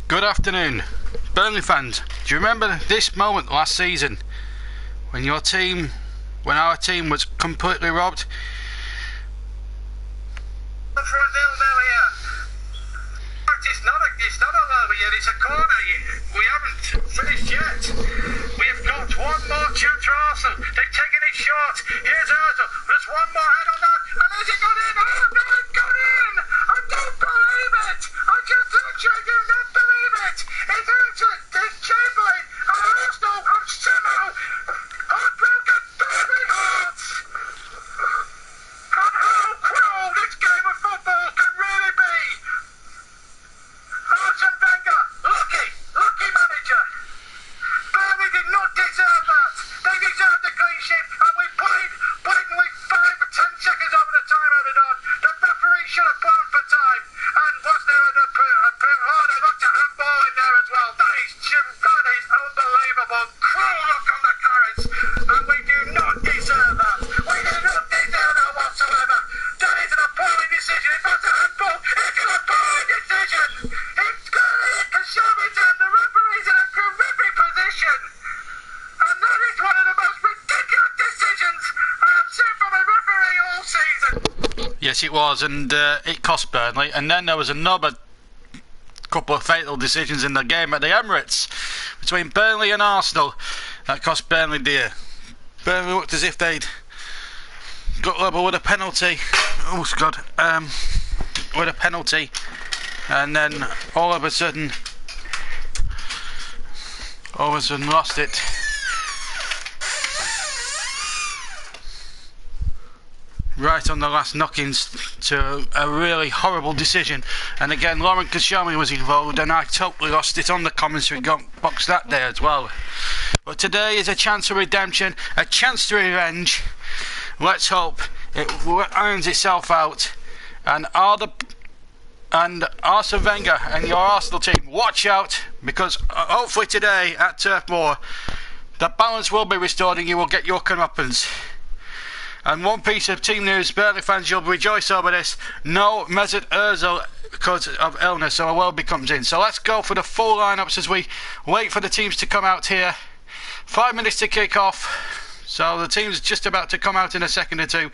Good afternoon, Burnley fans. Do you remember this moment last season when our team was completely robbed? It's not all over yet, it's a corner. We haven't finished yet. We've got one more chance for Arsenal. They've taken it short. Here's Arsenal. There's one more head on that. And has it got in? Oh no, it got in! I don't believe it! I just actually do not believe it! It's Arsenal, it's Chamberlain, and Arsenal have somehow heartbroken Burnley hearts! And how cruel this game of football can really be! Arsene Wenger, lucky manager. Burnley did not deserve that. They deserved a clean sheet, and we played blatantly 5 or 10 seconds over the time added on. The referee should have blown for time. And was there a they looked at handball in there as well. That is unbelievable. Cruel look on the Clarets, and we do not deserve that. We do not deserve that whatsoever. That is an appalling decision. If that's a handball, it's an appalling decision. The referee's in a terrific position, and that is one of the most ridiculous decisions I have seen from a referee all season. Yes, it was, and it cost Burnley. And then there was another couple of fatal decisions in the game at the Emirates between Burnley and Arsenal that cost Burnley dear. Burnley looked as if they'd got level with a penalty. Oh God, with a penalty, and then all of a sudden lost it. Right on the last knockings to a really horrible decision. And again, Lancashire was involved, and I totally lost it on the commentary box that day as well. But today is a chance of redemption, a chance to revenge. Let's hope it irons itself out. And Arsene Wenger and your Arsenal team, watch out, because hopefully today at Turf Moor the balance will be restored and you will get your comeuppance. And one piece of team news, Burnley fans, you'll rejoice over this: no Mesut Ozil because of illness, so Iwobi comes in. So let's go for the full lineups as we wait for the teams to come out here. 5 minutes to kick off, so the team's just about to come out in a second or two.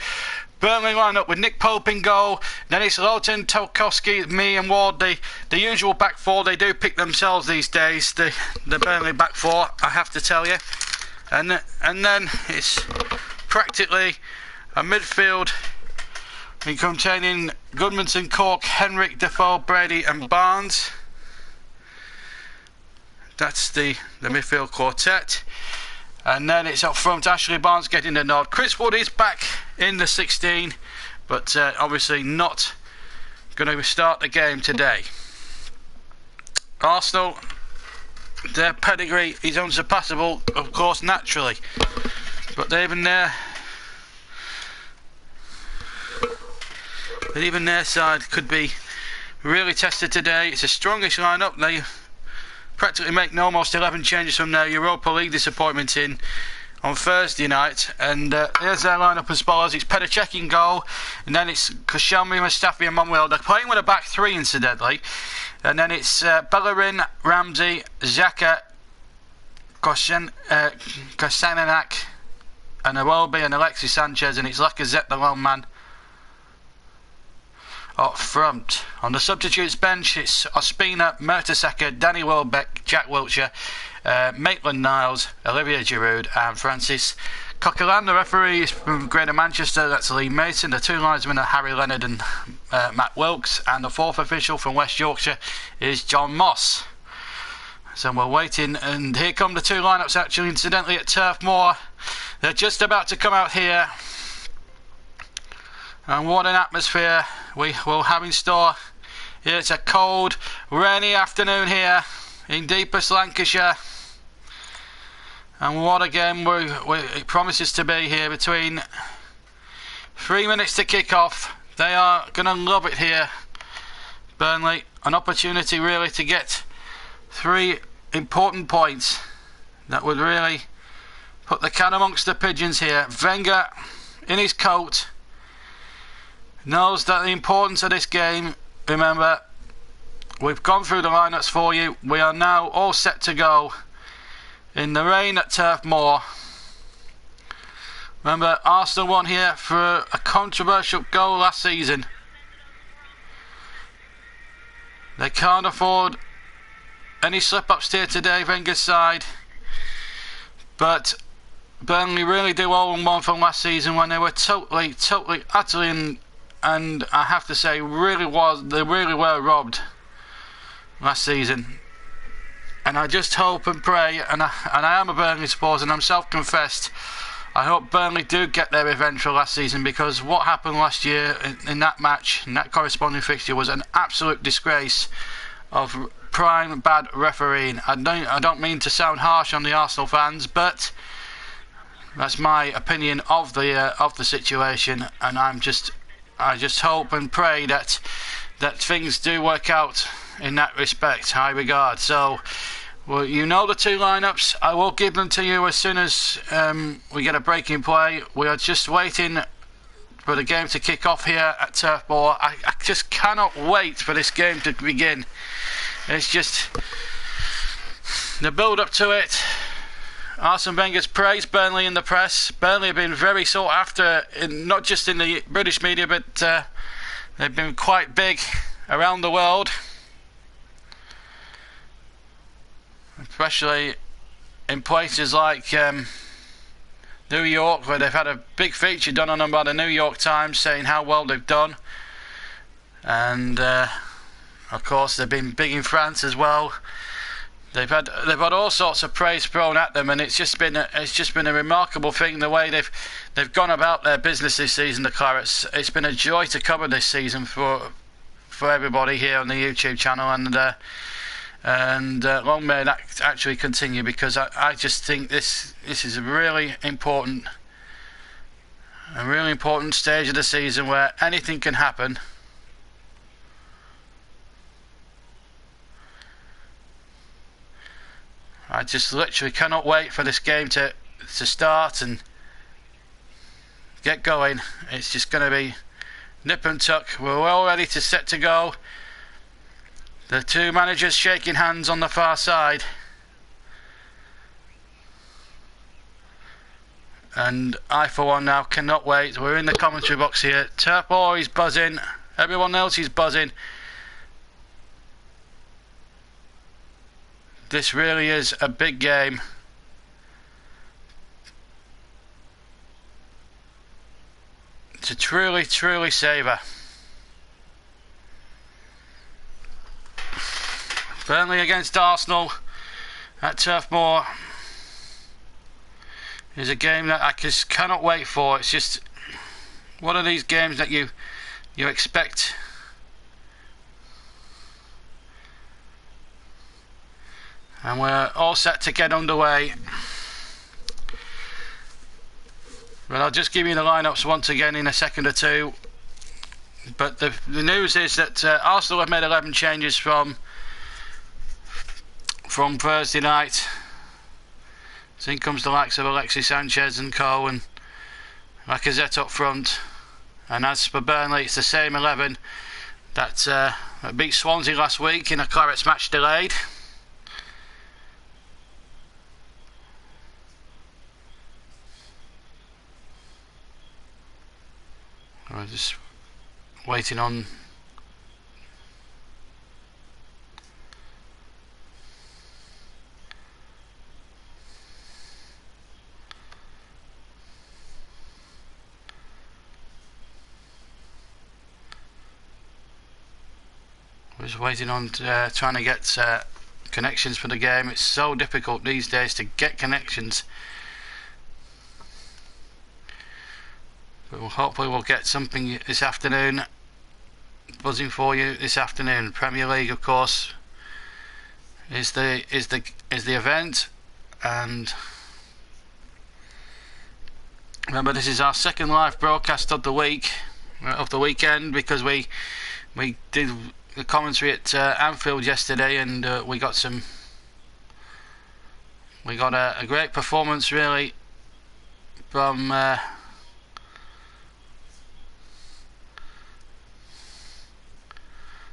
Burnley line up with Nick Pope in goal. Then it's Lowton, Tarkovsky, me and Ward. The usual back four. They do pick themselves these days, the Burnley back four, I have to tell you. And then it's practically a midfield containing Goodmanson, Cork, Henrik, Defoe, Brady and Barnes. That's the midfield quartet. And then it's up front, Ashley Barnes getting the nod. Chris Wood is back in the 16, but obviously not going to start the game today. Arsenal, their pedigree is unsurpassable, of course, naturally. But even their side could be really tested today. It's a strongish lineup. They practically make almost 11 changes from their Europa League disappointment on Thursday night. And here's their lineup as follows. It's Petr in goal, and then it's Koscielny, Mustafi and Manuel. They're playing with a back three incidentally. And then it's Bellerin, Ramsey, Xhaka, Kosanak and Iwobi and Alexis Sanchez, and it's Lacazette the lone man up front. On the substitutes bench, it's Ospina, Mertesacker, Danny Welbeck, Jack Wilshere, Maitland-Niles, Olivier Giroud and Francis Coquelin. The referee is from Greater Manchester, that's Lee Mason. The two linesmen are Harry Leonard and Matt Wilkes, and the fourth official from West Yorkshire is John Moss. So we're waiting, and here come the two lineups actually incidentally at Turf Moor. They're just about to come out here, and what an atmosphere we will have in store. Here it's a cold, rainy afternoon here in deepest Lancashire, and what a game it promises to be here. Between 3 minutes to kick off, they are going to love it here, Burnley. An opportunity really to get 3 important points that would really put the cat amongst the pigeons here. Wenger, in his coat, knows that the importance of this game, remember, we've gone through the lineups for you. We are now all set to go in the rain at Turf Moor. Remember, Arsenal won here for a controversial goal last season. They can't afford any slip-ups here today, Wenger's side. But Burnley really do owe them one from last season when they were totally, utterly, and I have to say, they really were robbed last season. And I just hope and pray, and I am a Burnley supporter, and I'm self-confessed, I hope Burnley do get their revenge for last season, because what happened last year in that match, in that corresponding fixture, was an absolute disgrace of prime bad refereeing. I don't mean to sound harsh on the Arsenal fans, but that's my opinion of the situation, and I just hope and pray that things do work out in that respect. High regard. So, well, you know the two lineups. I will give them to you as soon as we get a break in play. We are just waiting for the game to kick off here at Turf Moor. I just cannot wait for this game to begin. It's just the build up to it. Arsene Wenger's praised Burnley in the press. Burnley have been very sought after, not just in the British media, but they've been quite big around the world, especially in places like New York, where they've had a big feature done on them by the New York Times saying how well they've done. And of course they've been big in France as well. They've had all sorts of praise thrown at them, and it's just been a remarkable thing the way they've gone about their business this season. The Clarets. It's been a joy to cover this season for everybody here on the YouTube channel, and long may that actually continue, because I just think this is a really important stage of the season where anything can happen. I just literally cannot wait for this game to start and get going. It's just going to be nip and tuck. We're all ready to set to go. The two managers shaking hands on the far side. And I, for one, now cannot wait. We're in the commentary box here. Turf Moor is buzzing. Everyone else is buzzing. This really is a big game. To truly savour. Burnley against Arsenal at Turf Moor is a game that I just cannot wait for. It's just one of these games that you expect. And we're all set to get underway. But I'll just give you the lineups once again in a second or two. But the news is that Arsenal have made 11 changes from Thursday night. So in comes the likes of Alexis Sanchez and co, and Lacazette up front. And as for Burnley, it's the same 11 that beat Swansea last week in a Clarets Match delayed. We're just waiting on trying to get connections for the game. It's so difficult these days to get connections. But hopefully we'll get something this afternoon, buzzing for you this afternoon. Premier League, of course, is the event, and remember, this is our second live broadcast of the weekend, because we did the commentary at Anfield yesterday, and we got a great performance really from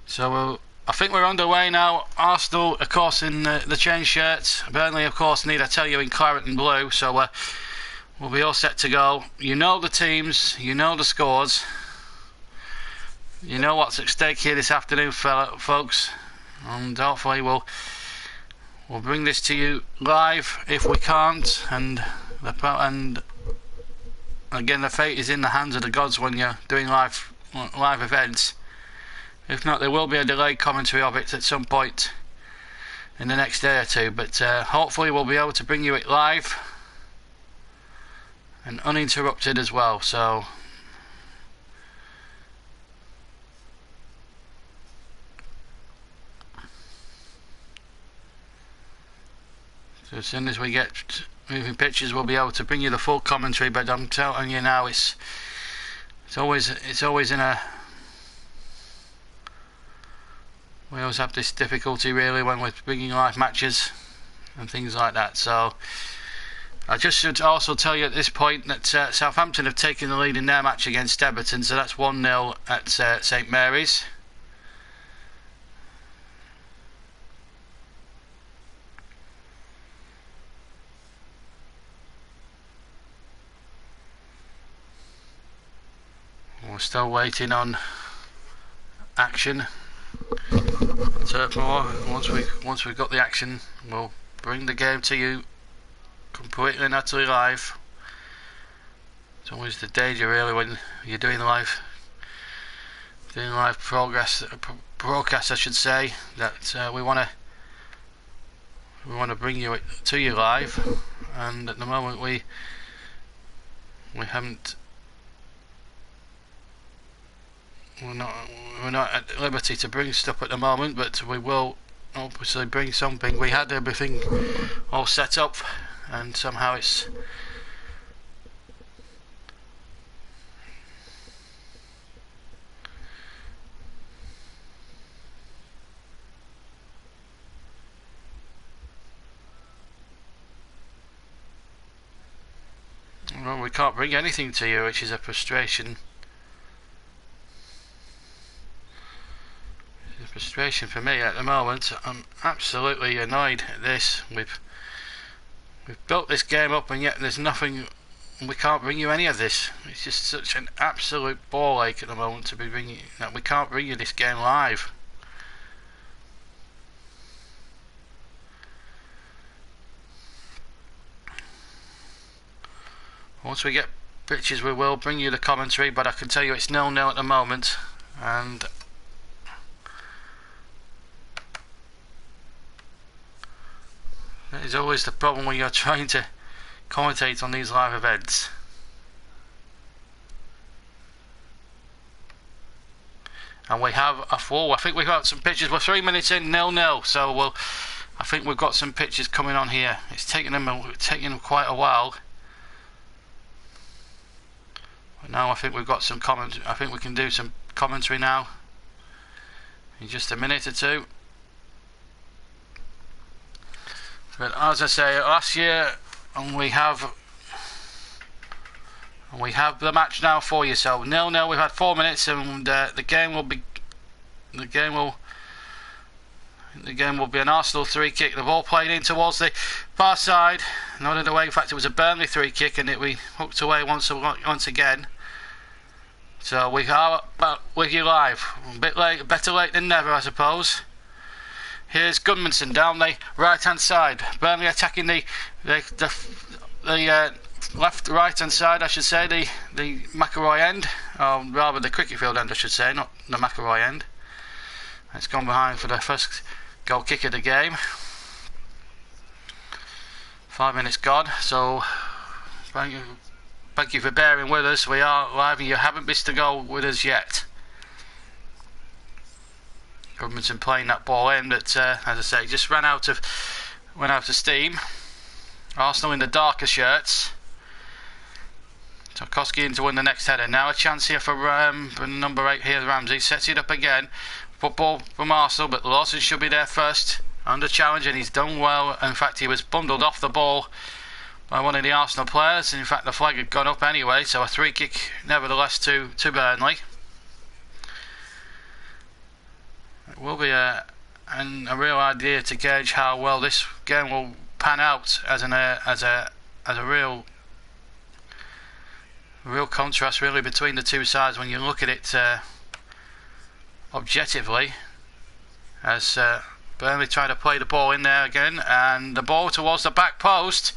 so I think we're underway now. Arsenal, of course, in the change shirts. Burnley, of course, need I tell you, in claret and blue. So we'll be all set to go. You know the teams, you know the scores, you know what's at stake here this afternoon, folks. And hopefully we'll bring this to you live if we can't. And again, the fate is in the hands of the gods when you're doing live events. If not, there will be a delayed commentary of it at some point in the next day or two, but hopefully we'll be able to bring you it live and uninterrupted as well. So as soon as we get moving pictures, we'll be able to bring you the full commentary. But I'm telling you now, it's always in a, we always have this difficulty really when we're bringing live matches and things like that. So I just should also tell you at this point that Southampton have taken the lead in their match against Everton, so that's 1-0 at St Mary's. We're still waiting on action. Once we've got the action, we'll bring the game to you completely and utterly live. It's always the danger really when you're doing live broadcast, I should say, that we want to bring you it to you live, and at the moment we haven't. We're not at liberty to bring stuff at the moment, but we will obviously bring something. We had everything all set up, and somehow it's well, we can't bring anything to you, which is a frustration. Frustration for me at the moment. I'm absolutely annoyed at this. We've built this game up, and yet there's nothing. We can't bring you any of this. It's just such an absolute ball ache at the moment to be bringing that we can't bring you this game live. Once we get pictures, we will bring you the commentary, but I can tell you it's 0-0 at the moment, and that is always the problem when you're trying to commentate on these live events. And we have a full, I think we've got some pictures. We're 3 minutes in, 0-0, so I think we've got some pictures coming on here. It's taken them quite a while, but now I think we've got some comment. I think we can do some commentary now in just a minute or two. But as I say, last year, and we have the match now for you. So 0-0. We've had 4 minutes, and the game will be an Arsenal 3 kick. The ball played in towards the far side, not in the way. In fact, it was a Burnley 3 kick, and we hooked away once again. So we are with you live. A bit late, better late than never, I suppose. Here's Gunmanson down the right hand side. Burnley attacking the left right hand side, I should say, the McElroy end, or rather the cricket field end, I should say, not the McElroy end. It's gone behind for the first goal kick of the game. 5 minutes gone, so thank you for bearing with us. We are live, and you haven't missed a goal with us yet. Goodmanson playing that ball in, but as I say, just went out of steam. Arsenal in the darker shirts. Tarkovsky in to win the next header. Now a chance here for number 8 here, Ramsey. Sets it up again. Football from Arsenal, but Lawson should be there first. Under challenge, and he's done well. In fact, he was bundled off the ball by one of the Arsenal players. In fact, the flag had gone up anyway, so a 3 kick nevertheless to Burnley. it will be a real idea to gauge how well this game will pan out as a real contrast really between the two sides when you look at it objectively, as Burnley try to play the ball in there again, and the ball towards the back post,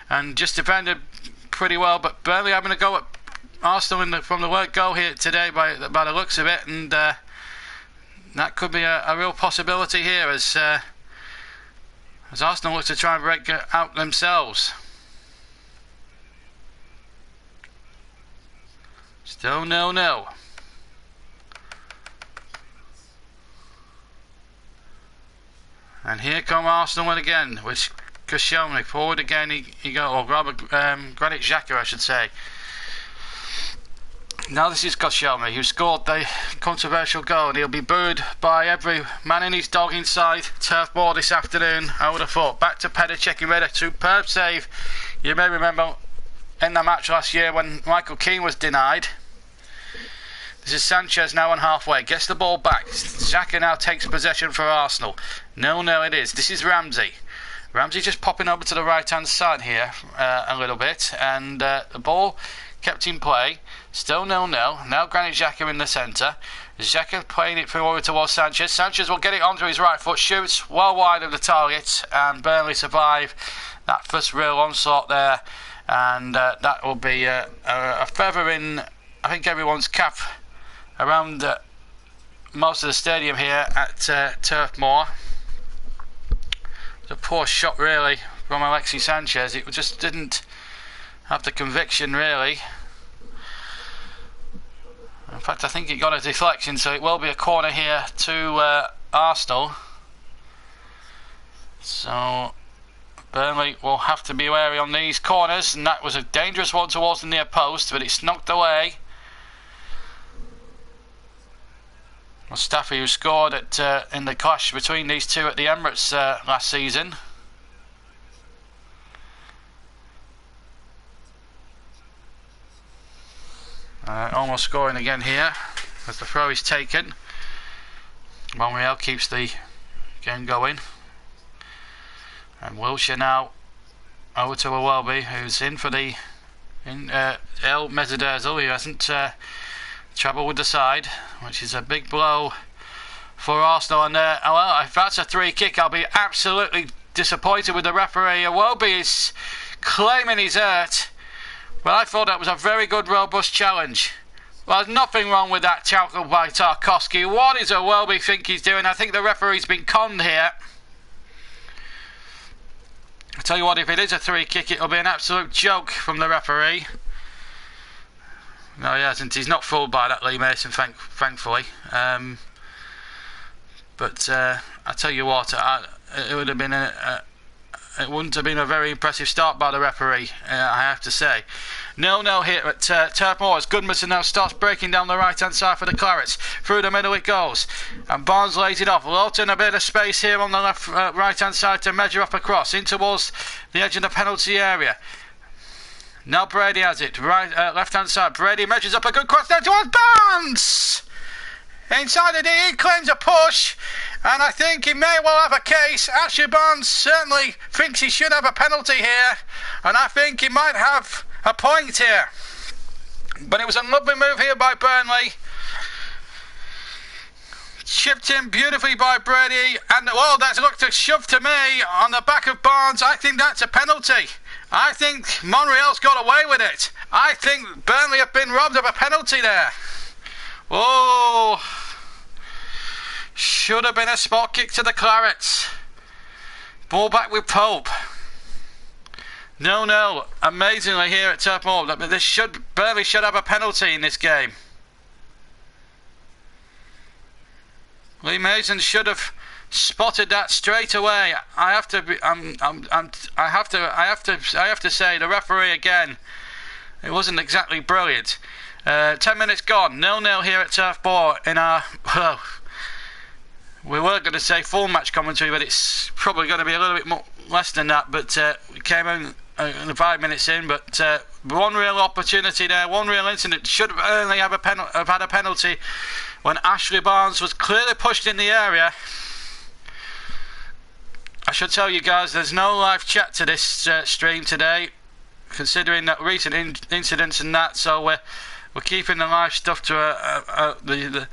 and just defended pretty well. But Burnley having a go at Arsenal from the word go here today by the looks of it, and that could be a real possibility here as Arsenal look to try and break out themselves. Still 0-0. And here come Arsenal again with Koscielny forward again. He go, or rather Granit Xhaka, I should say. Now this is Koscielny, who scored the controversial goal, and he'll be booed by every man in his dog inside Turf Moor this afternoon, I would have thought. Back to Pedicek, who made a superb save. You may remember in the match last year when Michael Keane was denied. This is Sanchez now on halfway, gets the ball back. Xhaka now takes possession for Arsenal. 0-0 it is. This is Ramsey. Ramsey just popping over to the right hand side here a little bit, and the ball kept in play. Still 0-0. Now Granit Xhaka in the centre. Xhaka playing it forward towards Sanchez. Sanchez will get it onto his right foot, shoots well wide of the target, and Burnley survive that first real onslaught there, and that will be a feather in, I think, everyone's cap around most of the stadium here at Turf Moor. It was a poor shot really from Alexis Sanchez. It just didn't have the conviction really. In fact, I think it got a deflection, so it will be a corner here to Arsenal. So Burnley will have to be wary on these corners, and that was a dangerous one towards the near post, but it's knocked away. Mustafi, who scored in the clash between these two at the Emirates last season. Almost scoring again here as the throw is taken. Monreal keeps the game going, and Wilshere now over to Iwobi, who's in for the El Mezzadezil, who hasn't trouble with the side, which is a big blow for Arsenal. And well, if that's a free kick, I'll be absolutely disappointed with the referee. Iwobi is claiming he's hurt. Well, I thought that was a very good, robust challenge. Well, there's nothing wrong with that tackle by Tarkovsky. What does Iwobi think he's doing? I think the referee's been conned here. I tell you what, if it is a free kick, it'll be an absolute joke from the referee. No, he hasn't. He's not fooled by that, Lee Mason, thankfully. But I tell you what, it would have been it wouldn't have been a very impressive start by the referee, I have to say. 0-0 here at Turf Moor as Goodmanson now starts breaking down the right hand side for the Clarets. Through the middle it goes, and Barnes lays it off. Lowton a bit of space here on the left right hand side to measure up across in towards the edge of the penalty area. Now Brady has it, right left hand side. Brady measures up a good cross down towards Barnes! Inside the D, he claims a push, and I think he may well have a case. Ashley Barnes certainly thinks he should have a penalty here, and I think he might have a point here. But it was a lovely move here by Burnley. Chipped in beautifully by Brady, and well, that's looked a shove to me on the back of Barnes. I think that's a penalty. I think Monreal's got away with it. I think Burnley have been robbed of a penalty there. Oh, should have been a spot kick to the Clarets. Ball back with Pope. 0-0, amazingly here at Turf Moor. Burnley should have a penalty in this game. Lee Mason should have spotted that straight away. I have to say, the referee again, it wasn't exactly brilliant. 10 minutes gone, 0-0 here at Turf Moor in our, well, we were going to say full match commentary, but it's probably going to be a little bit more, less than that. But we came in 5 minutes in, but one real opportunity there, one real incident. Should only have had a penalty when Ashley Barnes was clearly pushed in the area. I should tell you guys, there's no live chat to this stream today, considering that recent incidents and that. So we're keeping the live stuff to the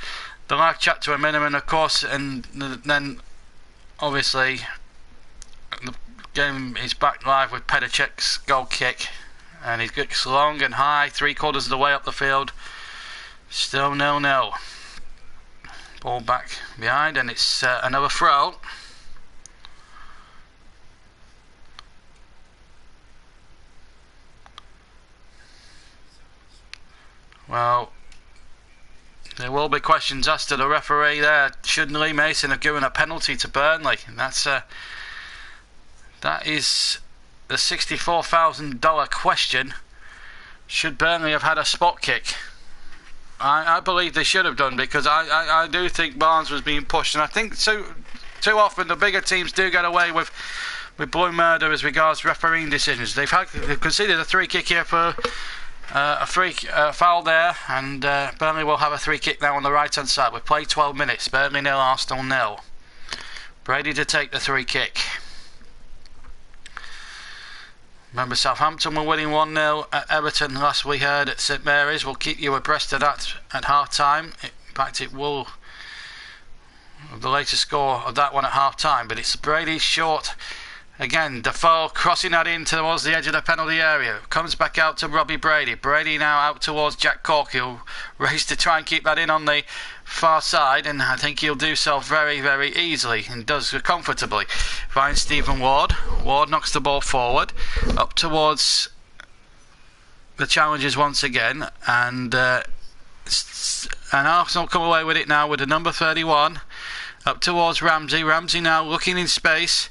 live chat to a minimum, of course, and then obviously the game is back live with Pedicek's goal kick, and he kicks long and high, 3/4 of the way up the field. Still 0-0. Ball back behind, and it's another throw. Well, there will be questions asked to the referee there. Should Lee Mason have given a penalty to Burnley? And that is the $64,000 question. Should Burnley have had a spot kick? I believe they should have done, because I do think Barnes was being pushed, and I think too often the bigger teams do get away with blue murder as regards refereeing decisions. They've conceded a free kick here for a foul there, and Burnley will have a free kick now on the right hand side. We've played 12 minutes. Burnley 0, Arsenal 0. Brady to take the free kick. Remember, Southampton were winning 1-0 at Everton last we heard at St Mary's. We'll keep you abreast of that at half time. In fact, it will, the latest score of that one at half time, but it's Brady's short. Again, Defoe crossing that in towards the edge of the penalty area. Comes back out to Robbie Brady. Brady now out towards Jack Cork. He'll race to try and keep that in on the far side, and I think he'll do so very, very easily, and does comfortably. Finds Stephen Ward. Ward knocks the ball forward, up towards the challengers once again, and Arsenal come away with it now with the number 31. Up towards Ramsey. Ramsey now looking in space.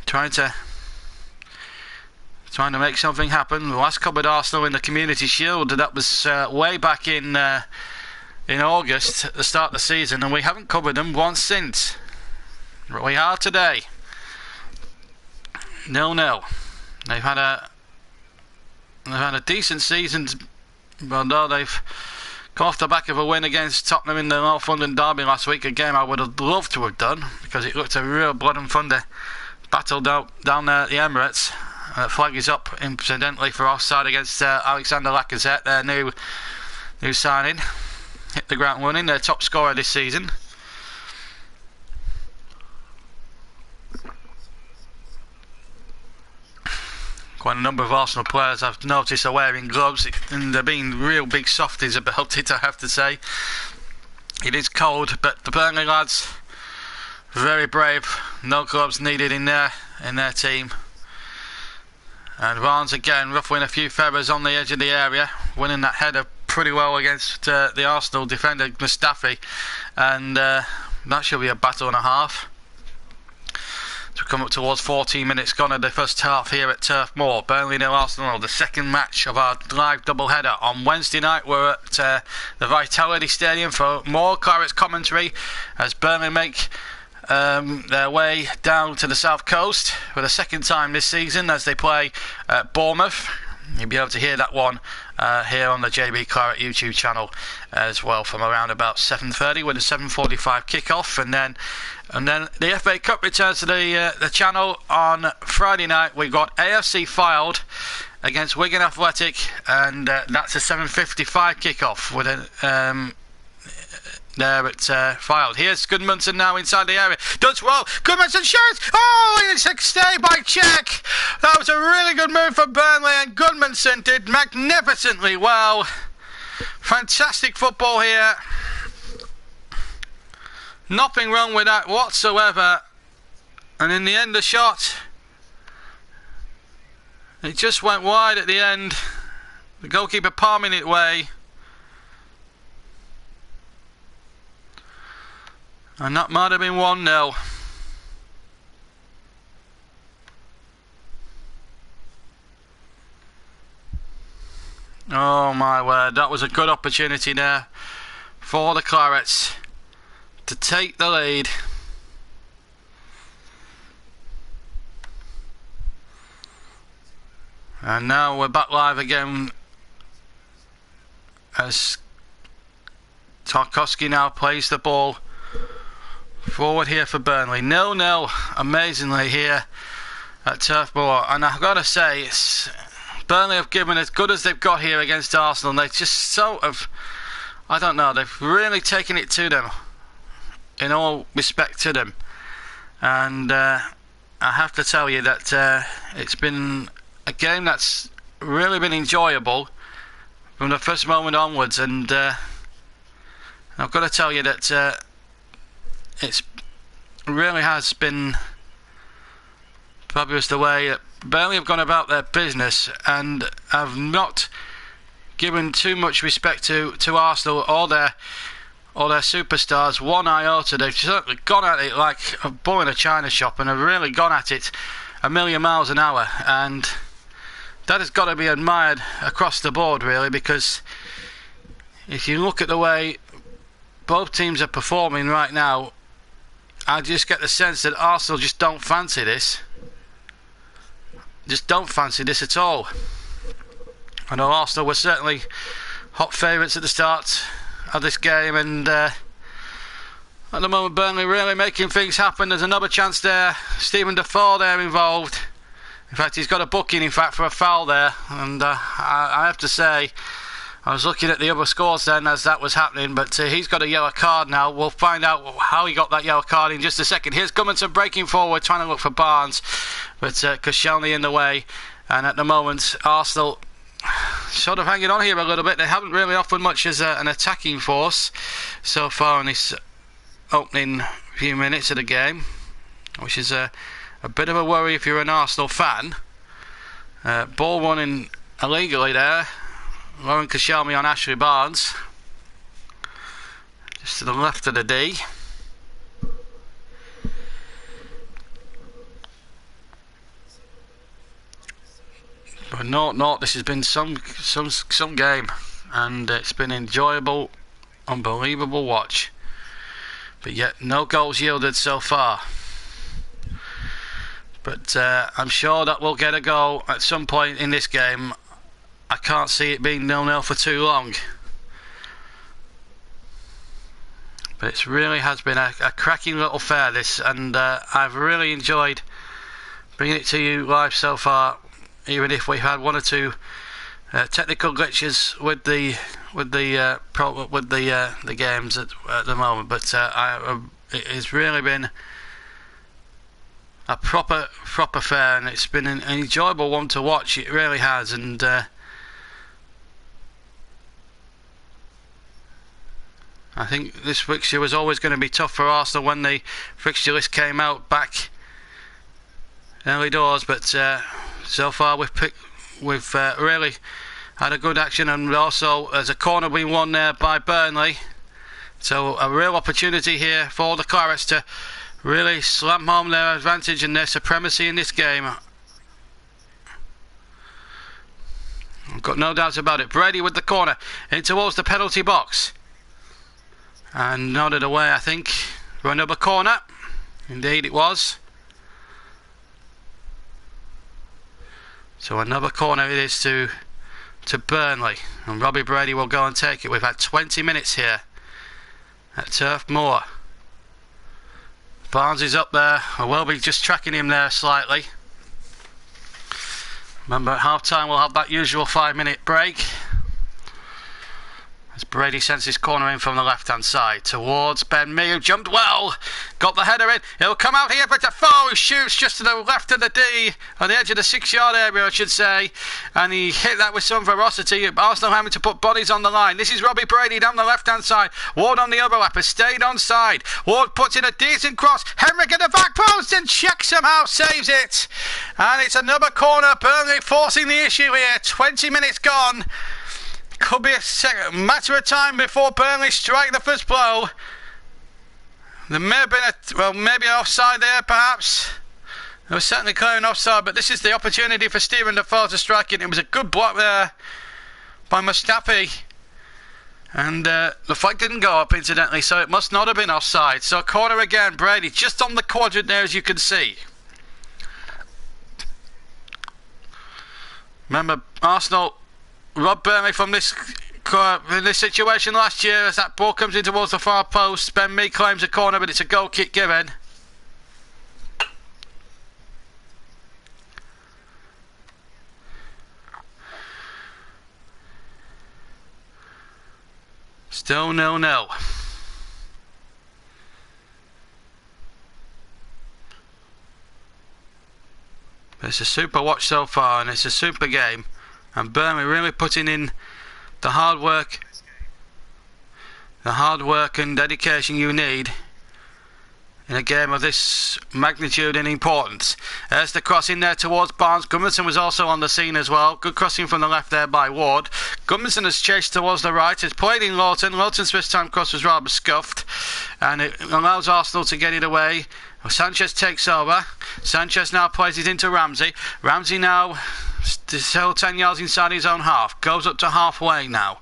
Trying to make something happen. The last covered Arsenal in the Community Shield, that was way back in August, at the start of the season, and we haven't covered them once since. But we are today. 0-0. They've had a decent season, although they've come off the back of a win against Tottenham in the North London derby last week. A game I would have loved to have done, because it looked a real blood and thunder battle down there at the Emirates. Flag is up, incidentally, for offside against Alexander Lacazette, their new signing. Hit the ground running, their top scorer this season. Quite a number of Arsenal players I've noticed are wearing gloves, and they're being real big softies about it, I have to say. It is cold, but the Burnley lads, very brave. No gloves needed in their team. And Barnes again ruffling a few feathers on the edge of the area, winning that header pretty well against the Arsenal defender Mustafi, and that should be a battle and a half. To come up towards 14 minutes gone of the first half here at Turf Moor. Burnley 0, Arsenal 0, the second match of our live double header. On Wednesday night we're at the Vitality Stadium for more Clarets commentary as Burnley make their way down to the south coast for the second time this season as they play Bournemouth. You'll be able to hear that one here on the JB Claret YouTube channel as well, from around about 7:30 with a 7:45 kickoff, and then the FA Cup returns to the channel on Friday night. We've got AFC Fylde against Wigan Athletic, and that's a 7:55 kickoff with a there at Fylde. Here's Goodmanson now inside the area. Does well. Goodmanson shoots. Oh, it's a stay by check. That was a really good move for Burnley, and Goodmanson did magnificently well. Fantastic football here. Nothing wrong with that whatsoever. And in the end, the shot, it just went wide at the end. The goalkeeper palming it away. And that might have been 1-0. Oh my word, that was a good opportunity there for the Clarets to take the lead. And now we're back live again as Tarkovsky now plays the ball forward here for Burnley. 0-0 amazingly here at Turf Moor, and I've got to say, Burnley have given as good as they've got here against Arsenal. They just sort of, I don't know, they've really taken it to them in all respect to them. And I have to tell you that it's been a game that's really been enjoyable from the first moment onwards, and I've got to tell you that it's really has been fabulous the way that Burnley have gone about their business and have not given too much respect to Arsenal or their superstars one iota. They've certainly gone at it like a bull in a china shop and have really gone at it a million miles an hour, and that has got to be admired across the board really, because if you look at the way both teams are performing right now, I just get the sense that Arsenal just don't fancy this. Just don't fancy this at all. I know Arsenal were certainly hot favourites at the start of this game, and at the moment Burnley really making things happen. There's another chance there. Stephen Defoe there involved. In fact, he's got a booking in fact for a foul there, and I have to say, I was looking at the other scores then as that was happening, but he's got a yellow card now. We'll find out how he got that yellow card in just a second. Here's Gummington breaking forward, trying to look for Barnes, but Koscielny in the way. And at the moment, Arsenal sort of hanging on here a little bit. They haven't really offered much as an attacking force so far in this opening few minutes of the game, which is a bit of a worry if you're an Arsenal fan. Ball running illegally there. Lauren Koscielny on Ashley Barnes, just to the left of the D. But no, this has been some game, and it's been enjoyable, unbelievable watch. But yet no goals yielded so far. But I'm sure that we'll get a goal at some point in this game. I can't see it being 0-0 for too long. But it really has been a cracking little affair this, and I've really enjoyed bringing it to you live so far, even if we've had one or two technical glitches with the games at the moment. But it has really been a proper affair, and it's been an enjoyable one to watch. It really has, and I think this fixture was always going to be tough for Arsenal when the fixture list came out back early doors, but so far we've really had a good action, and also there's a corner being won there by Burnley, so a real opportunity here for the Clarets to really slam home their advantage and their supremacy in this game. I've got no doubts about it. Brady with the corner in towards the penalty box, and nodded away, I think, for another corner. Indeed it was. So another corner it is to Burnley, and Robbie Brady will go and take it. We've had 20 minutes here at Turf Moor. Barnes is up there. I will be just tracking him there slightly. Remember, at half time we'll have that usual 5-minute break. As Brady sends his corner in from the left hand side towards Ben Mee, who jumped well, got the header in. He'll come out here for Defoe, who shoots just to the left of the D, on the edge of the 6-yard area I should say, and he hit that with some ferocity. Arsenal having to put bodies on the line. This is Robbie Brady down the left hand side. Ward on the overlap has stayed onside. Ward puts in a decent cross. Henrik at the back post and checks somehow, saves it, and it's another corner. Burnley forcing the issue here. 20 minutes gone. Could be a matter of time before Burnley strike the first blow. There may have been maybe an offside there perhaps. There was certainly clear an offside, but this is the opportunity for Stephen Defoe to strike it. It was a good block there by Mustafi, and the flag didn't go up incidentally, so it must not have been offside. So corner again, Brady just on the quadrant there, as you can see. Remember, Arsenal robbed Burnley from this in this situation last year as that ball comes in towards the far post. Ben Mee claims a corner, but it's a goal kick given. Still 0-0. It's a super watch so far, and it's a super game, and Burnley really putting in the hard work and dedication you need in a game of this magnitude and importance. There's the cross in there towards Barnes. Gudmundsson was also on the scene as well. Good crossing from the left there by Ward. Gudmundsson has chased towards the right. Has played in Lawton. Lawton's first time cross was rather scuffed, and it allows Arsenal to get it away. Sanchez takes over. Sanchez now plays it into Ramsey. Ramsey now still 10 yards inside his own half. Goes up to halfway now.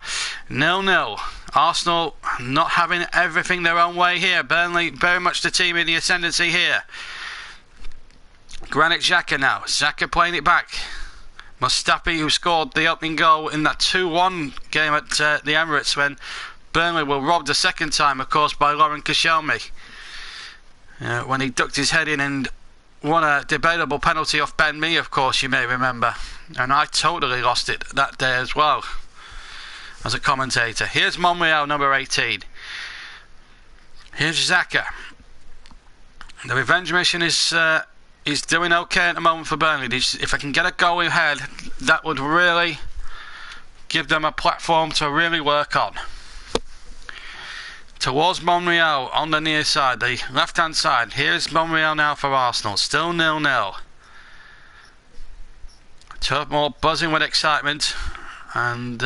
0-0. Arsenal not having everything their own way here. Burnley very much the team in the ascendancy here. Granit Xhaka now. Xhaka playing it back. Mustafi, who scored the opening goal in that 2-1 game at the Emirates when Burnley were robbed a second time, of course, by Lauren Koscielny. When he ducked his head in and won a debatable penalty off Ben Mee, of course, you may remember. And I totally lost it that day as well as a commentator. Here's Monreal, number 18. Here's Xhaka. The revenge mission is doing okay at the moment for Burnley. If I can get a goal ahead, that would really give them a platform to really work on. Towards Monreal on the near side, the left hand side. Here's Monreal now for Arsenal. Still 0-0. Turf Moor buzzing with excitement, and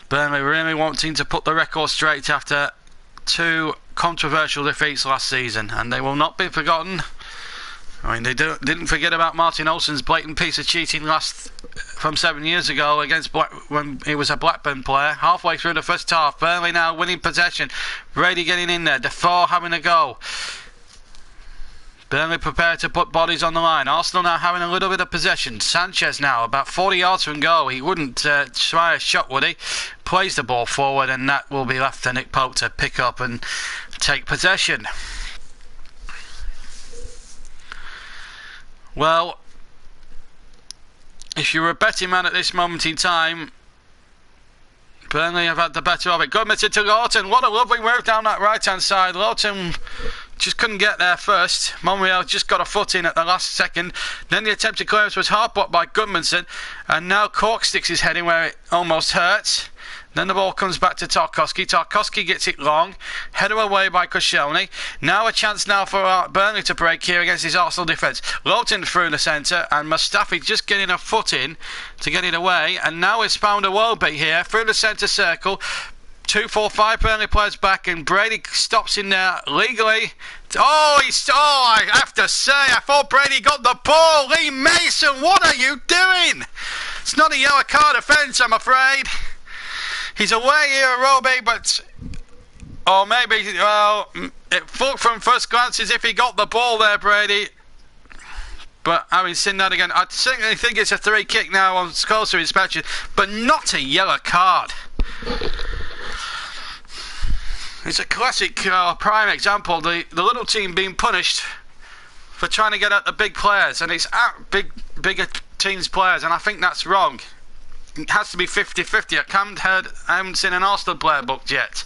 Burnley really wanting to put the record straight after two controversial defeats last season, and they will not be forgotten. I mean, they didn't forget about Martin Olsen's blatant piece of cheating from 7 years ago against when he was a Blackburn player. Halfway through the first half, Burnley now winning possession. Brady getting in there. Defoe having a go. Burnley prepared to put bodies on the line. Arsenal now having a little bit of possession. Sanchez now about 40 yards from goal. He wouldn't try a shot, would he? Plays the ball forward, and that will be left to Nick Pope to pick up and take possession. Well, if you're a betting man at this moment in time, Burnley have had the better of it. Gudmundsson to Lawton. What a lovely move down that right-hand side. Lawton just couldn't get there first. Monreal just got a foot in at the last second. Then the attempted clearance was hard blocked by Gudmundsson. And now Cork sticks his head in where it almost hurts. Then the ball comes back to Tarkovsky. Tarkovsky gets it long. Header away by Koscielny. Now a chance now for Burnley to break here against his Arsenal defence. Lawton through the centre, and Mustafi just getting a foot in to get it away. And now it's found a Welby here through the centre circle. 2-4-5 Burnley players back, and Brady stops in there legally. I have to say, I thought Brady got the ball. Lee Mason, what are you doing? It's not a yellow card offence, I'm afraid. He's away here, Roby, but... Or maybe, well, it looked from first glance as if he got the ball there, Brady. But having seen that again, I certainly think it's a free kick now on closer inspection, but not a yellow card. It's a classic prime example, the little team being punished for trying to get at the big players, and it's at bigger teams' players, and I think that's wrong. It has to be 50-50. I haven't seen an Arsenal player booked yet.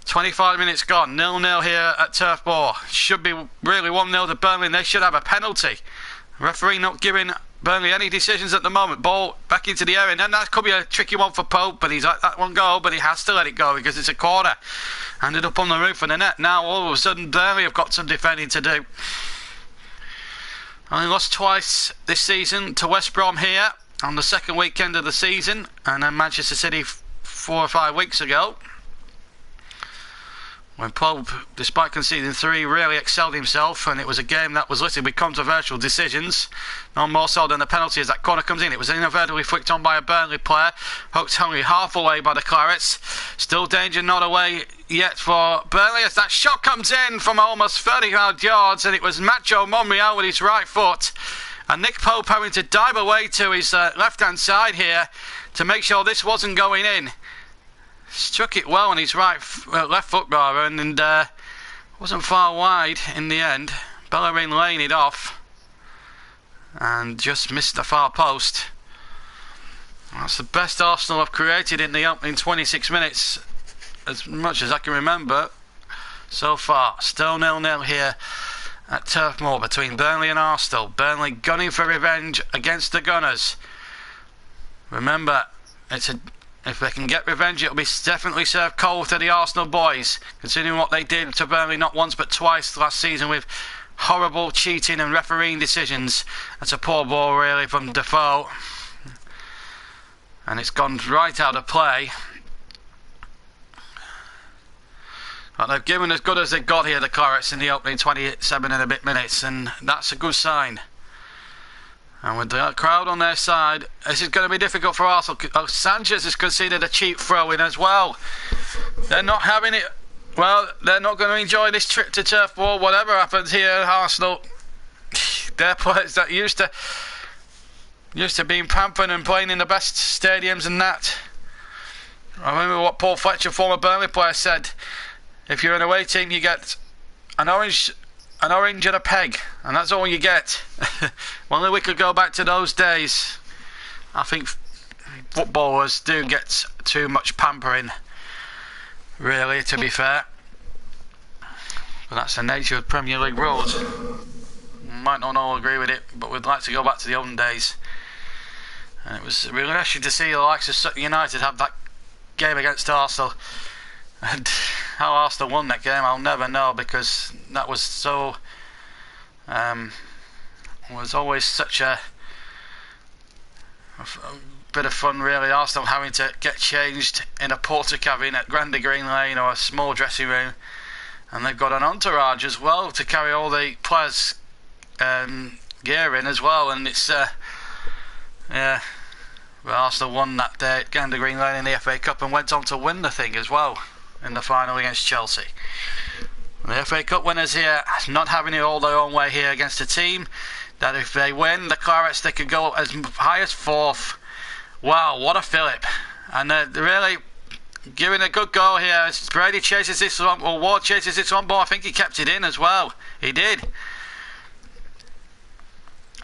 25 minutes gone. 0-0 here at Turf Moor. Should be really 1-0 to Burnley, and they should have a penalty. Referee not giving Burnley any decisions at the moment. Ball back into the area, and then that could be a tricky one for Pope, but he's let that one go, but he has to let it go because it's a corner. Ended up on the roof of the net. Now all of a sudden Burnley have got some defending to do. Only lost twice this season to West Brom here on the second weekend of the season, and then Manchester City 4 or 5 weeks ago, when Pope, despite conceding 3, really excelled himself, and it was a game that was littered with controversial decisions, no more so than the penalty as that corner comes in. It was inadvertently flicked on by a Burnley player, hooked only half away by the Clarets. Still danger not away yet for Burnley as that shot comes in from almost 30 yards, and it was Macho Monreal with his right foot. And Nick Pope having to dive away to his left-hand side here to make sure this wasn't going in. Struck it well on his left foot rather, and wasn't far wide in the end. Bellerin laying it off and just missed the far post. That's the best Arsenal have created in the opening 26 minutes, as much as I can remember so far. Still 0-0 here at Turf Moor between Burnley and Arsenal. Burnley gunning for revenge against the Gunners. Remember, if they can get revenge, it'll be definitely served cold to the Arsenal boys, considering what they did to Burnley not once but twice last season with horrible cheating and refereeing decisions. That's a poor ball really from Defoe, and it's gone right out of play. But they've given as good as they've got here, the Clarets, in the opening 27 and a bit minutes, and that's a good sign. And with the crowd on their side, this is going to be difficult for Arsenal. Sanchez has conceded a cheap throw-in as well. They're not having it. Well, they're not going to enjoy this trip to Turf Moor, whatever happens here at Arsenal. They're players that used to being pampered and playing in the best stadiums and that. I remember what Paul Fletcher, former Burnley player, said. If you're an away team, you get an orange and a peg, and that's all you get. Only we could go back to those days. I think footballers do get too much pampering, really, to be fair. But that's the nature of Premier League rules. Might not all agree with it, but we'd like to go back to the olden days. And it was really refreshing to see the likes of Sutton United have that game against Arsenal. And how Arsenal won that game, I'll never know, because that was so was always such a bit of fun, really. Arsenal having to get changed in a porter cabin at Grandy Green Lane or a small dressing room, and they've got an entourage as well to carry all the players' gear in as well. And it's yeah, well, Arsenal won that day at Grandy Green Lane in the FA Cup and went on to win the thing as well in the final against Chelsea. The FA Cup winners here, not having it all their own way here against a team that if they win, the Clarets, they could go as high as 4th. Wow, what a fillip. And they're really giving a good goal here as Brady chases this one, or Ward chases this one ball. I think he kept it in as well. He did.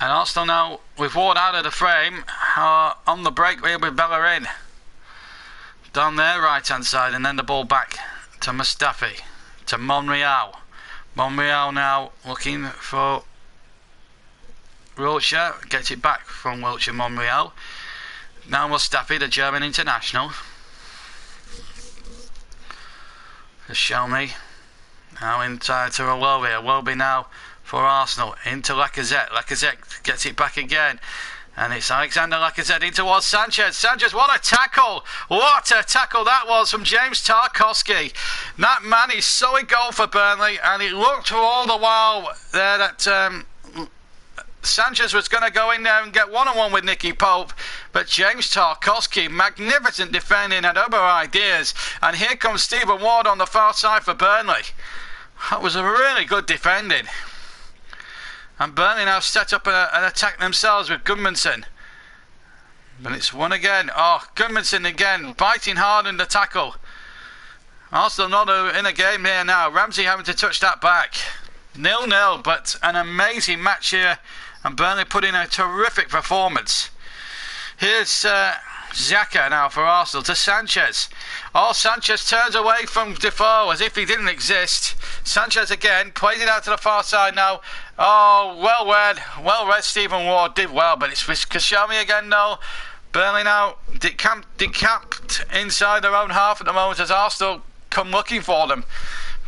And Arsenal now, with Ward out of the frame, are on the break here with Bellerin down their right hand side, and then the ball back to Mustafi, to Monreal. Monreal now looking for Wiltshire, gets it back from Wiltshire. Monreal now Mustafi, the German international, to Shelmy, now inside to Iwobi. Iwobi now for Arsenal, into Lacazette. Lacazette gets it back again, and it's Alexander Lacazette in towards Sanchez. Sanchez, what a tackle! What a tackle that was from James Tarkovsky. That man is so a goal for Burnley, and it looked for all the while there that Sanchez was going to go in there and get one-on-one with Nicky Pope, but James Tarkovsky, magnificent defending, had other ideas, and here comes Stephen Ward on the far side for Burnley. That was a really good defending. And Burnley now set up an attack themselves with Gudmundsson. But it's won again. Oh, Gudmundsson again, biting hard in the tackle. Arsenal not in a game here now. Ramsey having to touch that back. 0-0, but an amazing match here. And Burnley put in a terrific performance. Here's Xhaka now for Arsenal to Sanchez. Oh, Sanchez turns away from Defoe as if he didn't exist. Sanchez again, plays it out to the far side now. Oh, well read Stephen Ward, did well, but it's Kashami again now. Burnley now decamped inside their own half at the moment as Arsenal come looking for them.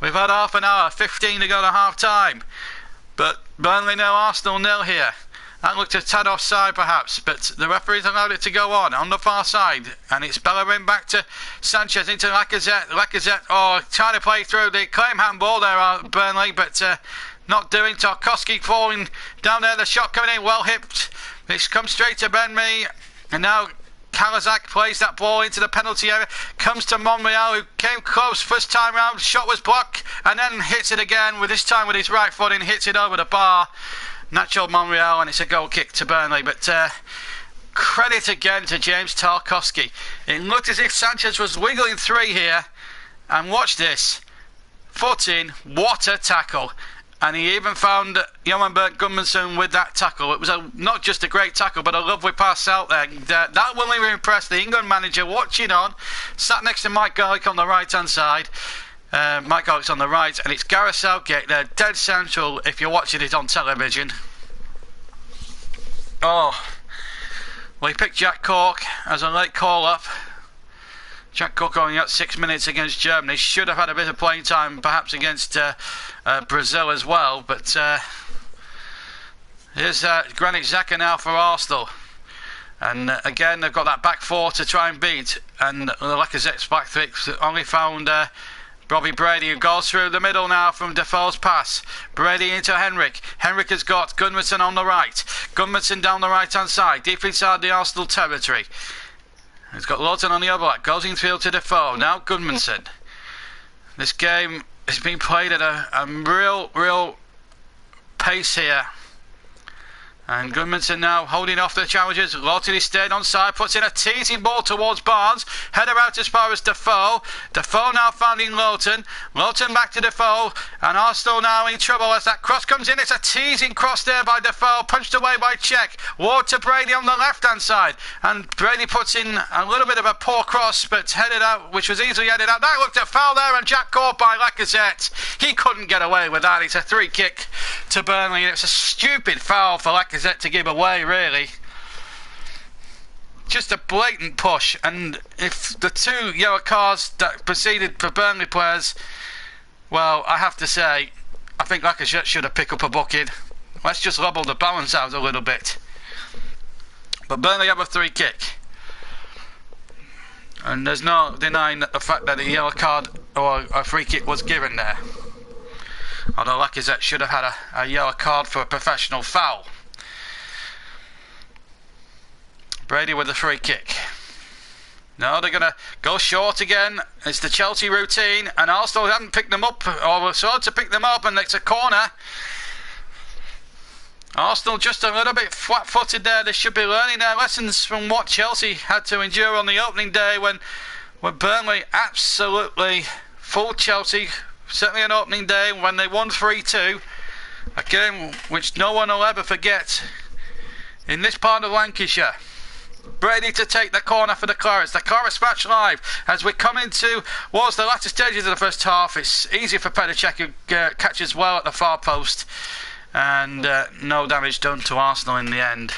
We've had half an hour, 15 to go to half time. But Burnley nil, Arsenal nil here. That looked a tad offside perhaps, but the referees allowed it to go on the far side. And it's Bellerin back to Sanchez into Lacazette. Lacazette, oh, trying to play through the claim handball there, Burnley, but not doing. Tarkovsky falling down there, the shot coming in, well hipped. It's come straight to Ben Mee, and now Kalazak plays that ball into the penalty area, comes to Monreal, who came close first time round, shot was blocked, and then hits it again, with this time with his right foot and hits it over the bar. Nacho Monreal, and it's a goal kick to Burnley. But credit again to James Tarkovsky. It looked as if Sanchez was wiggling three here, and watch this. Foot in, what a tackle. And he even found Johan Bernd Gudmundsson with that tackle. It was not just a great tackle, but a lovely pass out there. That will even impress the England manager watching on. Sat next to Mike Garlick on the right-hand side. Mike Garlick's on the right, and it's Gareth Southgate there, dead central if you're watching it on television. Oh, well, he picked Jack Cork as a late call-up. Jack Cork only got 6 minutes against Germany. Should have had a bit of playing time, perhaps against Brazil as well. But here's Granit Xhaka now for Arsenal. And again, they've got that back four to try and beat. And Lacazette's back three only found Robbie Brady, who goes through the middle now from Defoe's pass. Brady into Henrik. Henrik has got Gudmundsson on the right. Gudmundsson down the right-hand side, deep inside the Arsenal territory. He's got Lawton on the other leg. Goes infield to Defoe. Now Gudmundsson. This game is being played at a real pace here. And Gudmundsson now holding off the challengers. Lawton is stayed on side, puts in a teasing ball towards Barnes. Header out as far as Defoe. Defoe now finding Lawton. Lawton back to Defoe. And Arsenal now in trouble as that cross comes in. It's a teasing cross there by Defoe, punched away by Cech. Ward to Brady on the left-hand side. And Brady puts in a little bit of a poor cross, but headed out, which was easily headed out. That looked a foul there, and Jack caught by Lacazette. He couldn't get away with that. It's a free kick to Burnley, and it's a stupid foul for Lacazette to give away, really. Just a blatant push. And if the two yellow cards that proceeded for Burnley players, well, I have to say, I think Lacazette should have picked up a booking. Let's just level the balance out a little bit. But Burnley have a free kick, and there's no denying the fact that a yellow card or a free kick was given there. Although Lacazette should have had a yellow card for a professional foul. Brady with the free kick. No, they're going to go short again. It's the Chelsea routine, and Arsenal haven't picked them up, or were sort to pick them up, and it's a corner. Arsenal just a little bit flat-footed there. They should be learning their lessons from what Chelsea had to endure on the opening day when Burnley absolutely fooled Chelsea. Certainly an opening day when they won 3-2. A game which no one will ever forget in this part of Lancashire. Brady to take the corner for the Clarets. The Clarets Match live as we come into towards the latter stages of the first half. It's easy for Petr who catches well at the far post, and no damage done to Arsenal in the end.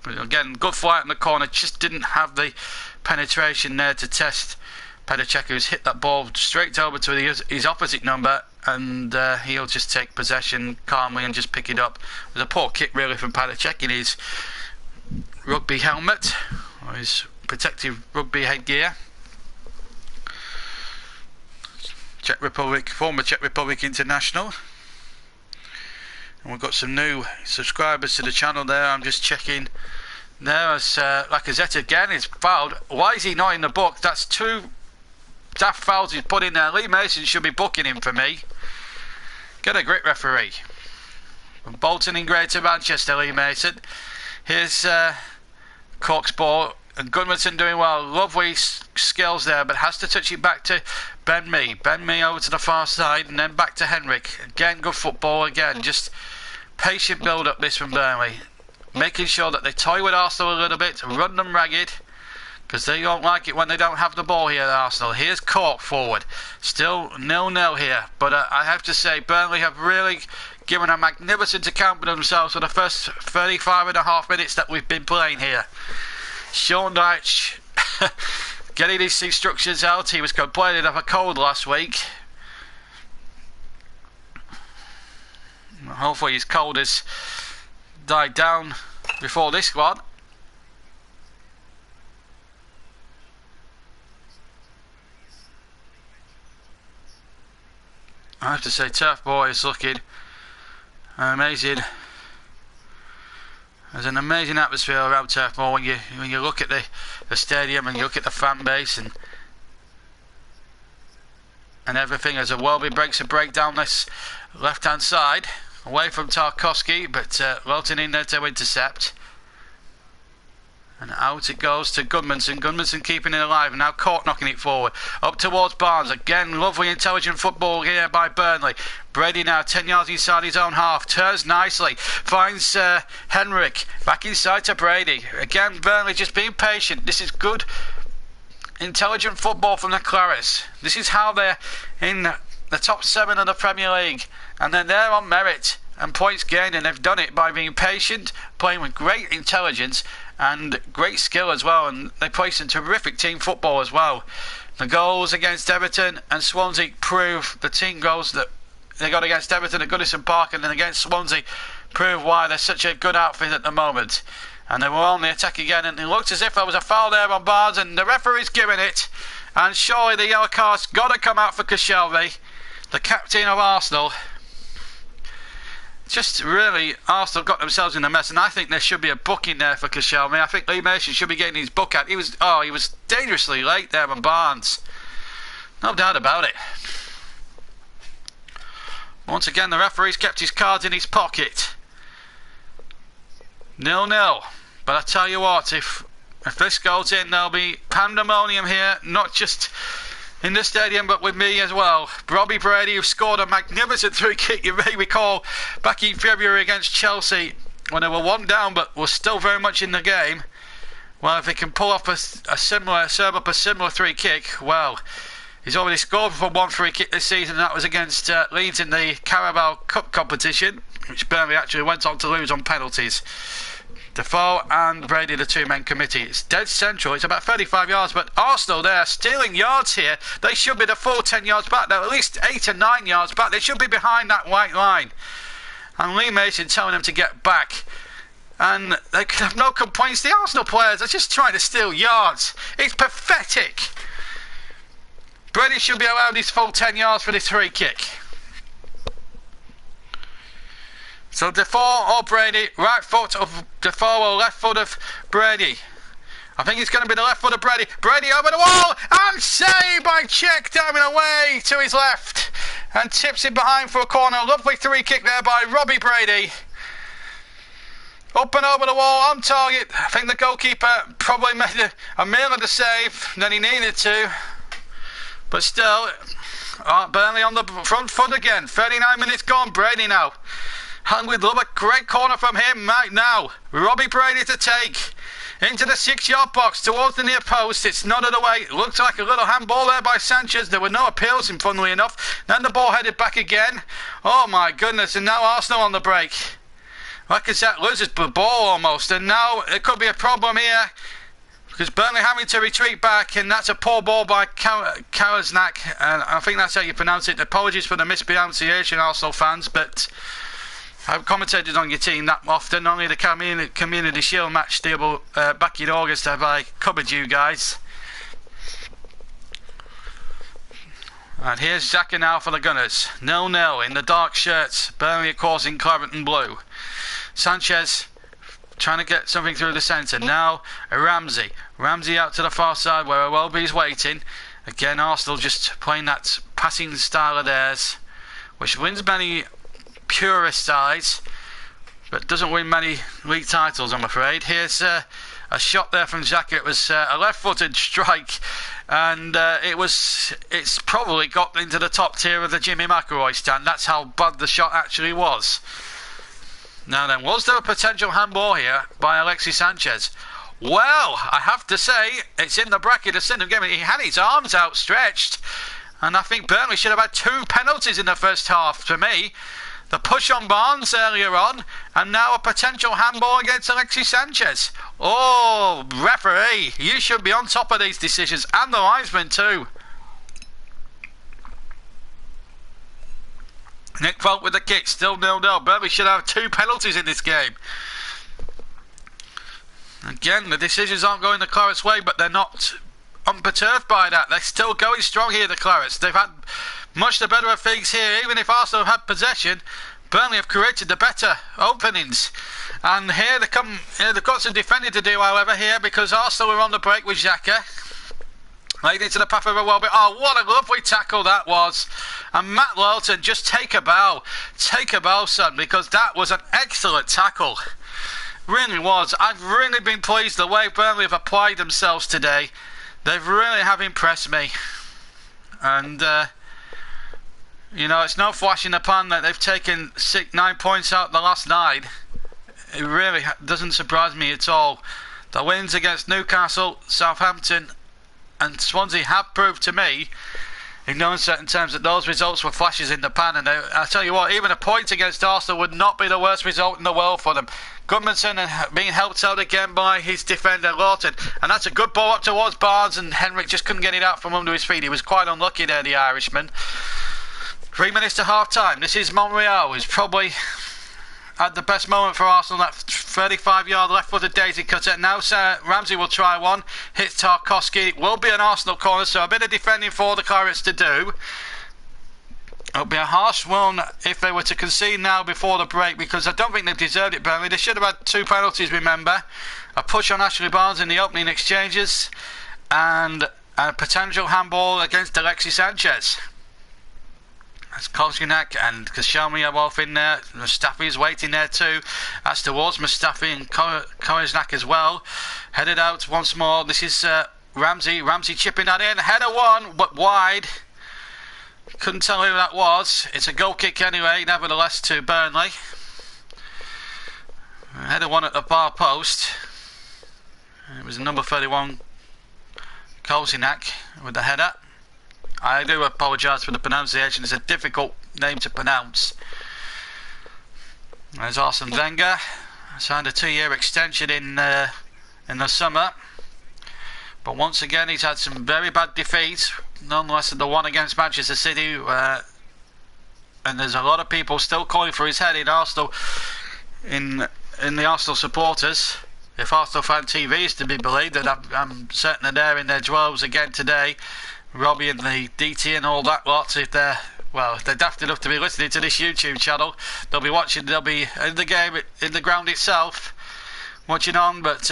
But again, good flight in the corner, just didn't have the penetration there to test Petr who's hit that ball straight over to his opposite number, and he'll just take possession calmly and just pick it up. It was a poor kick really from Petr in his rugby helmet, or his protective rugby headgear. Czech Republic, former Czech Republic international. And we've got some new subscribers to the channel there. I'm just checking there as Lacazette again is fouled. Why is he not in the book? That's two daft fouls he's put in there. Lee Mason should be booking him for me. Get a grip, referee. From Bolton in Greater Manchester, Lee Mason. Here's Cork's ball, and Gudmundsson doing well. Lovely skills there, but has to touch it back to Ben Mee. Ben Mee over to the far side, and then back to Henrik. Again, good football again. Just patient build-up this from Burnley. Making sure that they toy with Arsenal a little bit, run them ragged, because they don't like it when they don't have the ball here at Arsenal. Here's Cork forward. Still 0-0 here, but I have to say, Burnley have really given a magnificent account of themselves for the first 35.5 minutes that we've been playing here. Sean Dyche getting his instructions out. He was complaining of a cold last week. Hopefully his cold has died down before this one. I have to say, Turf Boy is looking amazing. There's an amazing atmosphere around Turf Moor when you look at the stadium and you look at the fan base and everything. As a Welby breaks a break down this left hand side. away from Tarkovsky, but Lowton in there to intercept. And out it goes to Gudmundsson. Gudmundsson keeping it alive. And now Court knocking it forward. Up towards Barnes. Again, lovely, intelligent football here by Burnley. Brady now 10 yards inside his own half. Turns nicely. Finds Henrik. Back inside to Brady. Again, Burnley just being patient. This is good, intelligent football from the Clarets. This is how they're in the top 7 of the Premier League. And then they're on merit and points gained. And they've done it by being patient, playing with great intelligence and great skill as well, and they play some terrific team football as well. The goals against Everton and Swansea prove the team goals that they got against Everton at Goodison Park and then against Swansea prove why they're such a good outfit at the moment. And they were on the attack again, and it looked as if there was a foul there on Barnes, and the referee's giving it, and surely the yellow card's got to come out for Koscielny, the captain of Arsenal. Just really, Arsenal got themselves in a mess, and I think there should be a booking there for Koscielny. I think Lee Mason should be getting his book out. He was dangerously late there on Barnes. No doubt about it. Once again, the referee's kept his cards in his pocket. 0-0. But I tell you what, if this goes in, there'll be pandemonium here, not just in the stadium but with me as well. Robbie Brady, who scored a magnificent free kick, you may recall, back in February against Chelsea when they were 1 down but were still very much in the game. Well, if he can pull off serve up a similar free kick, well, he's already scored for 1 free kick this season, and that was against Leeds in the Carabao Cup competition, which Burnley actually went on to lose on penalties. Defoe and Brady, the two-man committee. It's dead central. It's about 35 yards, but Arsenal, they're stealing yards here. They should be the full 10 yards back. They're at least 8 or 9 yards back. They should be behind that white line. And Lee Mason telling them to get back. And they could have no complaints. The Arsenal players are just trying to steal yards. It's pathetic. Brady should be allowed his full 10 yards for this free kick. So Defoe or Brady, right foot of Defoe or left foot of Brady. I think it's going to be the left foot of Brady. Brady over the wall and saved by Cech, diving away to his left and tips it behind for a corner. Lovely free kick there by Robbie Brady. Up and over the wall, on target. I think the goalkeeper probably made a meal of the save than he needed to. But still, Burnley on the front foot again. 39 minutes gone. Brady now. And we'd love a great corner from him right now. Robbie Brady to take. Into the 6-yard box towards the near post. It's nodded away. It looked like a little handball there by Sanchez. There were no appeals, funnily enough. Then the ball headed back again. Oh my goodness. And now Arsenal on the break. Lacazette loses the ball almost. And now it could be a problem here, because Burnley having to retreat back, and that's a poor ball by Karasnak, and I think that's how you pronounce it. Apologies for the mispronunciation, Arsenal fans, but I've commentated on your team that often. Only the Community Shield match table back in August have I covered you guys. And here's Xhaka now for the Gunners. 0-0 in the dark shirts. Burnley, of course, in claret and blue. Sanchez trying to get something through the centre. Now Ramsey. Ramsey out to the far side where Iwobi's waiting. Again, Arsenal just playing that passing style of theirs, which wins many purist eyes, but doesn't win many league titles, I'm afraid. Here's a shot there from Xhaka. It was a left-footed strike, and it's probably got into the top tier of the Jimmy McIlroy stand. That's how bad the shot actually was. Now then, was there a potential handball here by Alexis Sanchez? Well, I have to say, it's in the bracket of sin of game. He had his arms outstretched, and I think Burnley should have had 2 penalties in the first half. To me, the push on Barnes earlier on, and now a potential handball against Alexis Sanchez. Oh, referee, you should be on top of these decisions, and the linesman too. Nick Folk with the kick, still 0-0. Burnley should have 2 penalties in this game. Again, the decisions aren't going the Clarets' way, but they're not unperturbed by that. They're still going strong here, the Clarets. They've had much the better of things here. Even if Arsenal have had possession, Burnley have created the better openings. And here they come. They've got some defending to do, however, here, because Arsenal are on the break with Xhaka. Laid into the path of a well-bit. Oh, what a lovely tackle that was. And Matt Lowton, just take a bow. Take a bow, son, because that was an excellent tackle. Really was. I've really been pleased the way Burnley have applied themselves today. They really have impressed me. And, you know, it's no flash in the pan that they've taken 9 points out the last 9. It really doesn't surprise me at all. The wins against Newcastle, Southampton and Swansea have proved to me, in no uncertain terms, that those results were flashes in the pan. And I tell you what, even a point against Arsenal would not be the worst result in the world for them. Goodmanson being helped out again by his defender Lawton, and that's a good ball up towards Barnes, and Henrik just couldn't get it out from under his feet. He was quite unlucky there, the Irishman. 3 minutes to half time. This is Monreal, who's probably at the best moment for Arsenal, that 35-yard left-footed daisy cutter. Now Ramsey will try one, hits Tarkovsky. It will be an Arsenal corner, so a bit of defending for the Clarets to do. It'll be a harsh one if they were to concede now before the break, because I don't think they've deserved it, Burnley. They should have had 2 penalties, remember. A push on Ashley Barnes in the opening exchanges, and a potential handball against Alexis Sanchez. That's Kozyanak and Koscielny are both in there. Mustafi's waiting there too. That's towards Mustafi and Kozyanak as well. Headed out once more. This is Ramsey. Ramsey chipping that in. Header one, but wide. Couldn't tell who that was. It's a goal kick anyway, nevertheless, to Burnley. Header one at the far post. It was number 31, Kozyanak, with the header. I do apologise for the pronunciation. It's a difficult name to pronounce. There's Arsene Wenger. Signed a 2-year extension in the summer. But once again, he's had some very bad defeats. None less than the one against Manchester City. And there's a lot of people still calling for his head in Arsenal. In the Arsenal supporters. If Arsenal fan TV is to be believed, then I'm certain they're there in their droves again today. Robbie and the DT and all that lot, if they're daft enough to be listening to this YouTube channel, they'll be watching, they'll be in the game, in the ground itself, watching on, but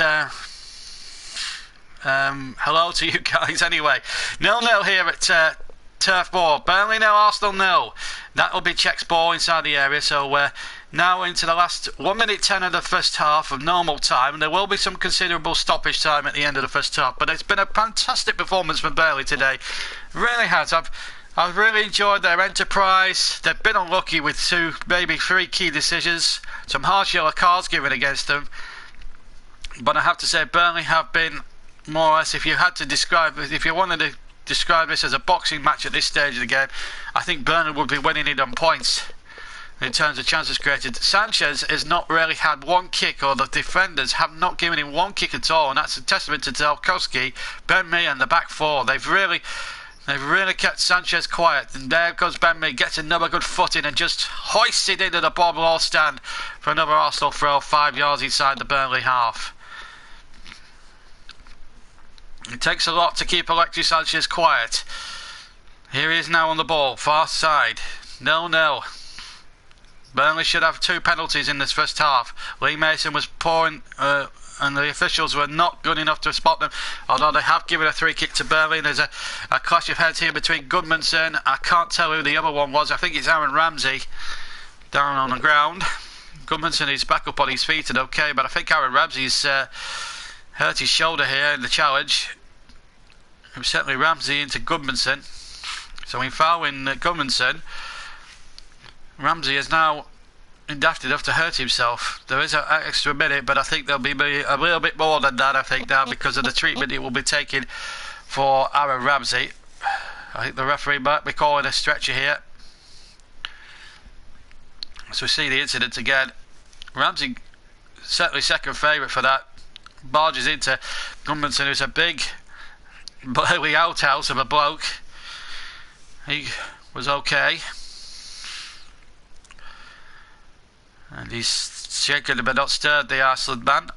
hello to you guys anyway. 0-0 here at Turf Moor. Burnley 0, Arsenal 0. That'll be Czech's ball inside the area, so we're now into the last 1 minute 10 of the first half of normal time, and there will be some considerable stoppage time at the end of the first half. But it's been a fantastic performance from Burnley today. It really has. I've really enjoyed their enterprise. They've been unlucky with 2, maybe 3 key decisions. Some harsh yellow cards given against them. But I have to say, Burnley have been more or less, if you wanted to describe this as a boxing match at this stage of the game, I think Burnley would be winning it on points in terms of chances created. Sanchez has not really had one kick, or the defenders have not given him one kick at all, and that's a testament to Tarkovsky, Ben Mee and the back 4. They've really kept Sanchez quiet, and there goes Ben Mee, gets another good footing and just hoists it into the ball stand for another Arsenal throw 5 yards inside the Burnley half. It takes a lot to keep Alexis Sanchez quiet. Here he is now on the ball, far side. 0-0. Burnley should have 2 penalties in this first half. Lee Mason was pouring, and the officials were not good enough to spot them, although they have given a 3 kick to Burnley. There's a clash of heads here between Goodmanson. I can't tell who the other one was. I think it's Aaron Ramsey down on the ground. Goodmanson is back up on his feet and okay, but I think Aaron Ramsey's hurt his shoulder here in the challenge. It was certainly Ramsey into Goodmanson. So in fouling Goodmanson, Ramsey is now daft enough to hurt himself. There is an extra minute, but I think there'll be a little bit more than that, I think, now, because of the treatment he will be taking for Aaron Ramsey. I think the referee might be calling a stretcher here. So we see the incident again. Ramsey certainly second favourite for that. Barges into Goodmanson, who's a big burly outhouse of a bloke. He was okay. And he's shaken but not stirred, the Iceland man.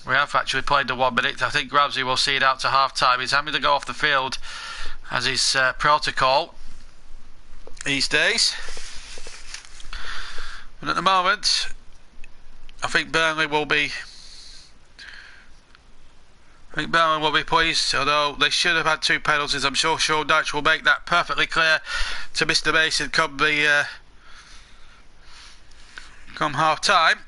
We have actually played the 1 minute. I think Ramsey will see it out to half time. He's having to go off the field as his protocol these days. But at the moment, I think Burnley will be I think Burnley will be pleased, although they should have had 2 penalties. I'm sure Sean Dyche will make that perfectly clear to Mr Mason come half time.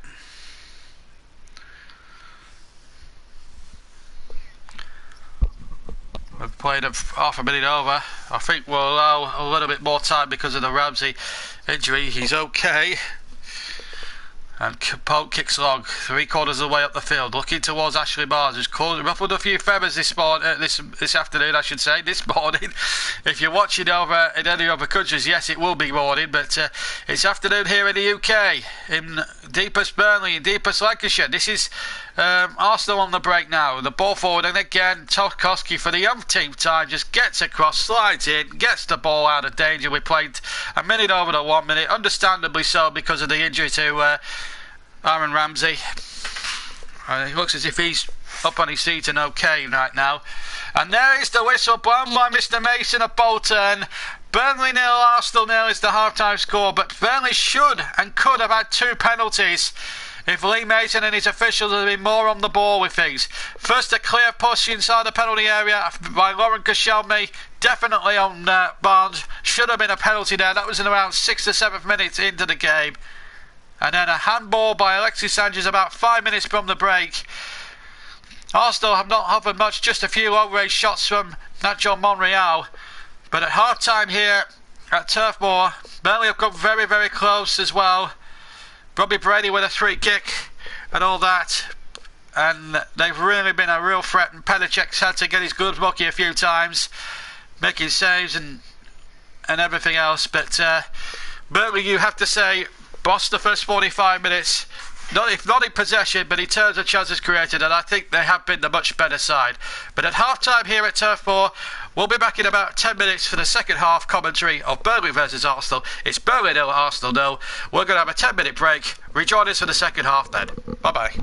We've played half a minute over. I think we'll allow a little bit more time because of the Ramsey injury. He's okay. And Pope kicks long, 3/4 of the way up the field, looking towards Ashley Barnes, who's ruffled a few feathers this afternoon, I should say, this morning. If you're watching over in any other countries, yes, it will be morning, but it's afternoon here in the UK, in deepest Burnley, in deepest Lancashire. This is Arsenal on the break now. The ball forward, and again, Tarkovsky for the umpteenth time just gets across, slides in, gets the ball out of danger. We played a minute over the 1 minute, understandably so because of the injury to Aaron Ramsey. It looks as if he's up on his feet and okay right now. And there is the whistle blown by Mr Mason of Bolton. Burnley 0, Arsenal 0 is the half-time score, but Burnley should and could have had 2 penalties if Lee Mason and his officials had been more on the ball with things. First, a clear push inside the penalty area by Lauren Koscielny, definitely on Barnes. Should have been a penalty there. That was in around 6th or 7th minutes into the game. And then a handball by Alexis Sanchez about 5 minutes from the break. Arsenal have not offered much, just a few long-range shots from Nacho Monreal. But at half-time here at Turf Moor, Burnley have come very, very close as well. Robbie Brady with a free kick and all that. And they've really been a real threat, and Pedicek's had to get his gloves mucky a few times, making saves and everything else. But Burnley, you have to say, bossed the first 45 minutes, not in possession, but in terms of chances created, and I think they have been the much better side. But at half-time here at Turf Moor, we'll be back in about 10 minutes for the second half commentary of Burnley versus Arsenal. It's Burnley 0, Arsenal 0. We're going to have a 10-minute break. Rejoin us for the second half then. Bye-bye.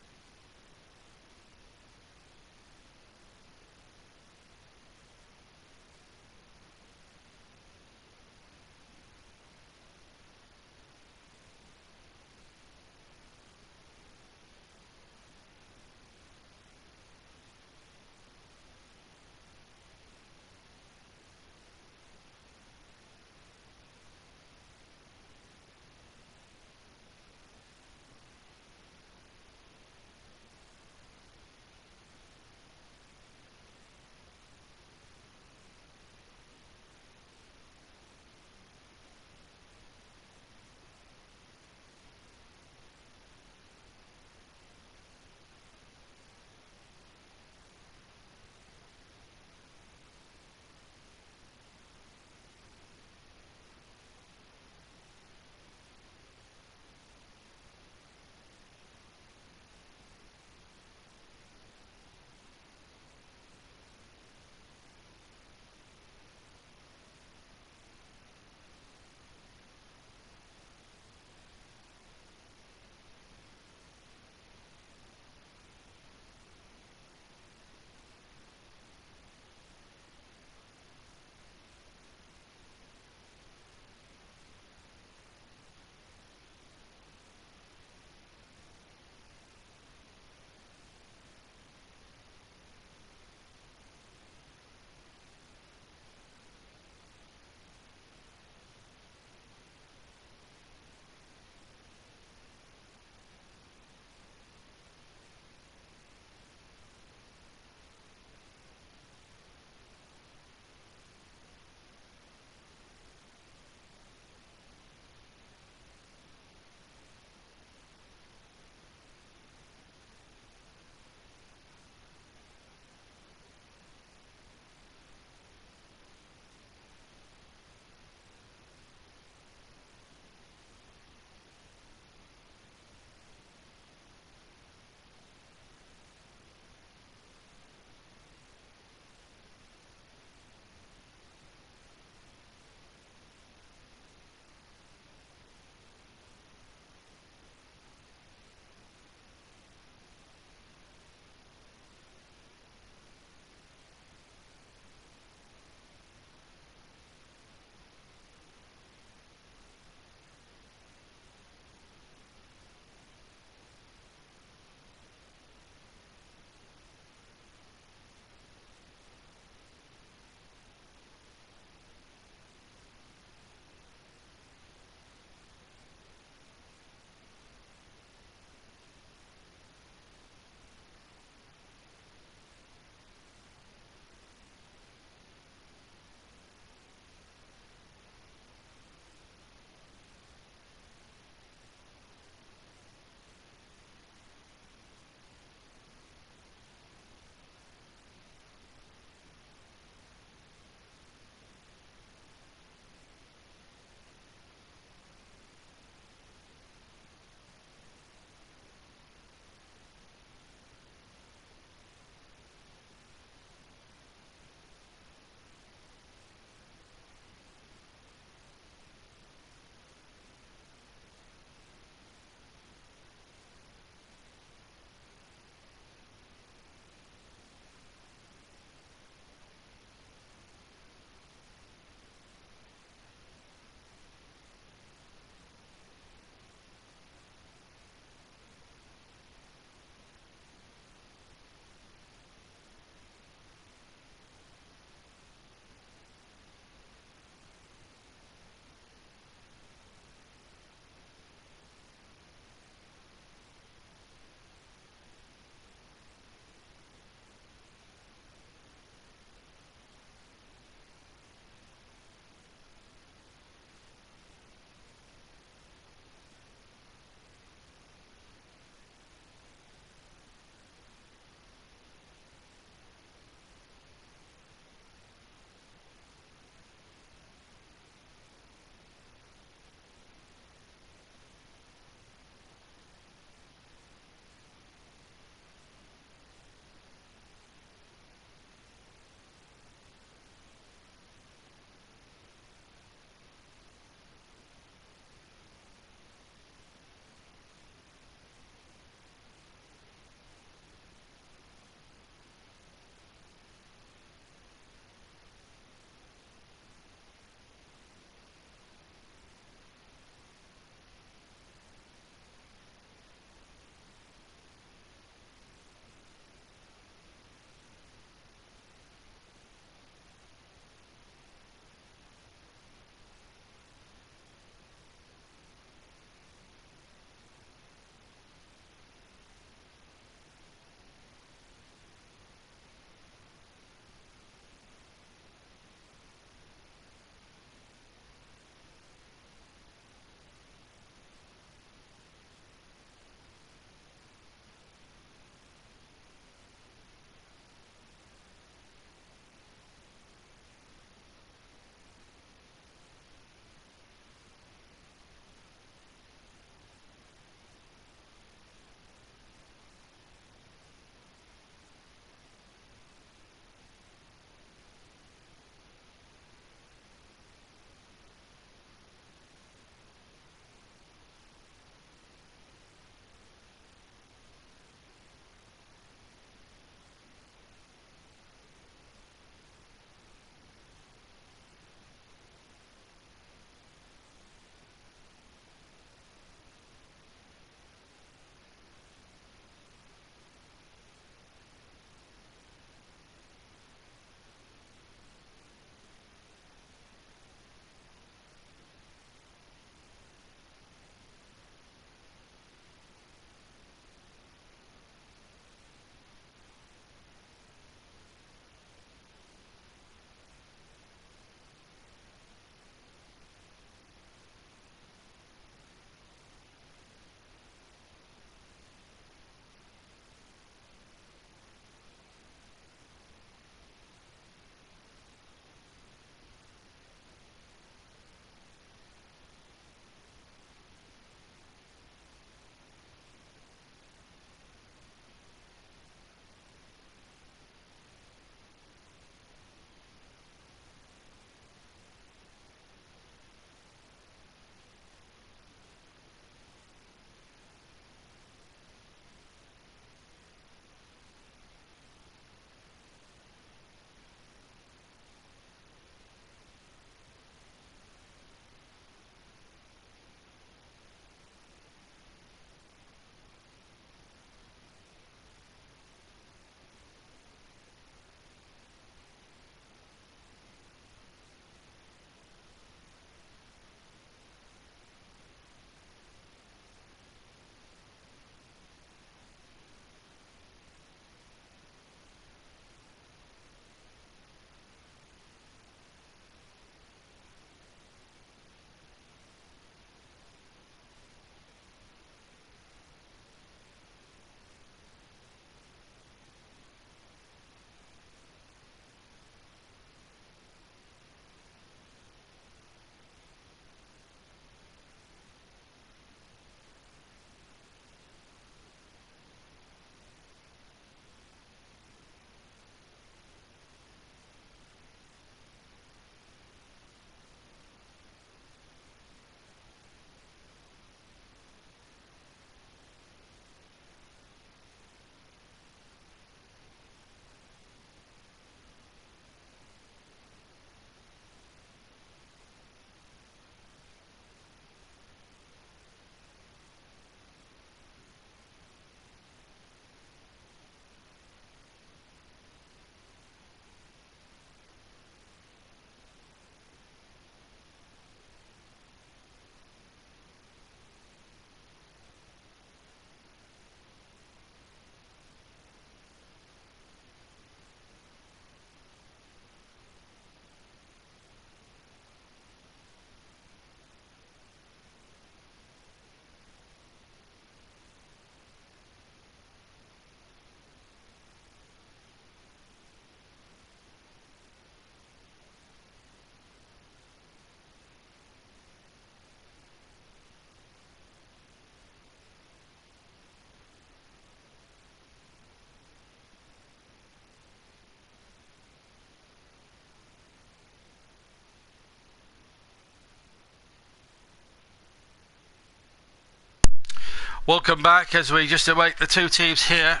Welcome back as we just await the two teams here.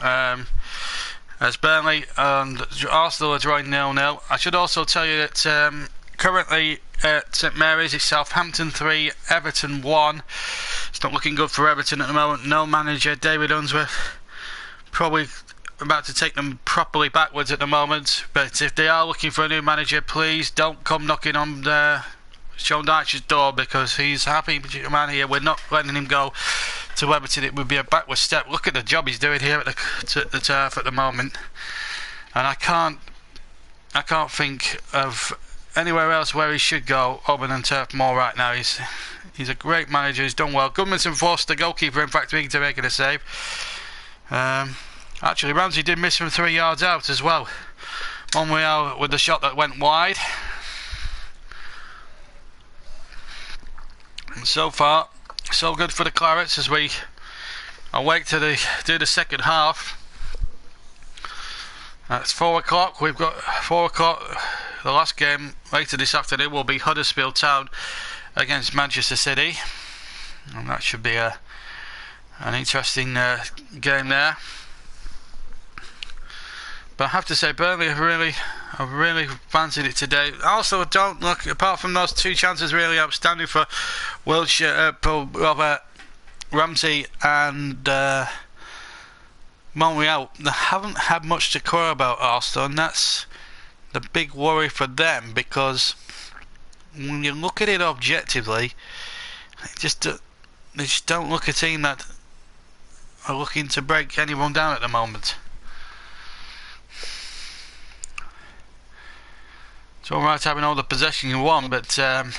As Burnley and Arsenal are drawing 0-0. I should also tell you that currently at St Mary's it's Southampton 3, Everton 1. It's not looking good for Everton at the moment. No manager, David Unsworth, probably about to take them properly backwards at the moment. But if they are looking for a new manager, please don't come knocking on Sean Dyche's door, because he's happy man here. We're not letting him go to Everton. It would be a backward step. Look at the job he's doing here at the turf at the moment, and I can't think of anywhere else where he should go other than Turf Moor right now. He's a great manager. He's done well. Goodmanson forced the goalkeeper, in fact, to make a save. Actually, Ramsey did miss from 3 yards out as well. Monreal with the shot that went wide. And so far, so good for the Clarets as we awake to do the second half. It's 4 o'clock. We've got 4 o'clock. The last game later this afternoon will be Huddersfield Town against Manchester City, and that should be an interesting game there. But I have to say, Burnley have really fancied it today. Also, don't look, apart from those two chances really outstanding for Wilshere, Robert, Ramsey and Monreal, they haven't had much to cry about, Arsenal, and that's the big worry for them, because when you look at it objectively, they just don't look a team that are looking to break anyone down at the moment. It's alright having all the possession you want, but at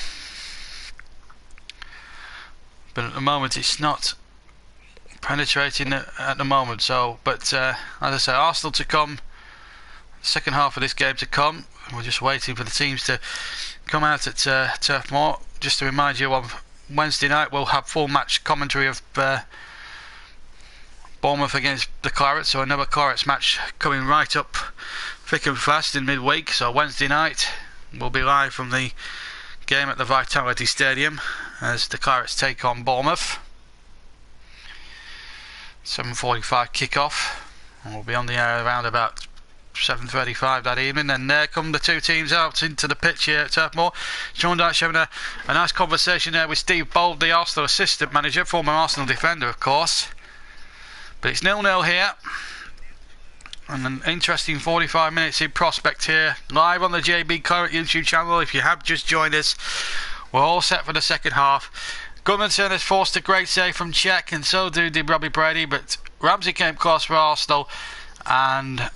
the moment it's not penetrating at the moment. So, but as I say, Arsenal to come, second half of this game to come. We're just waiting for the teams to come out at Turf Moor. Just to remind you, on Wednesday night we'll have full match commentary of Bournemouth against the Clarets, so another Clarets match coming right up thick and fast in midweek. So Wednesday night we'll be live from the game at the Vitality Stadium as the Clarets take on Bournemouth. 7:45 kickoff, and we'll be on the air around about 7:35 that evening. And there come the two teams out into the pitch here at Turf Moor. Sean Dyche having a nice conversation there with Steve Bold, the Arsenal assistant manager, former Arsenal defender of course. But it's 0-0 here, and an interesting 45 minutes in prospect here, live on the JB Claret YouTube channel. If you have just joined us, we're all set for the second half. Goodmanson has forced a great save from Czech, and so did Robbie Brady, but Ramsey came close for Arsenal, and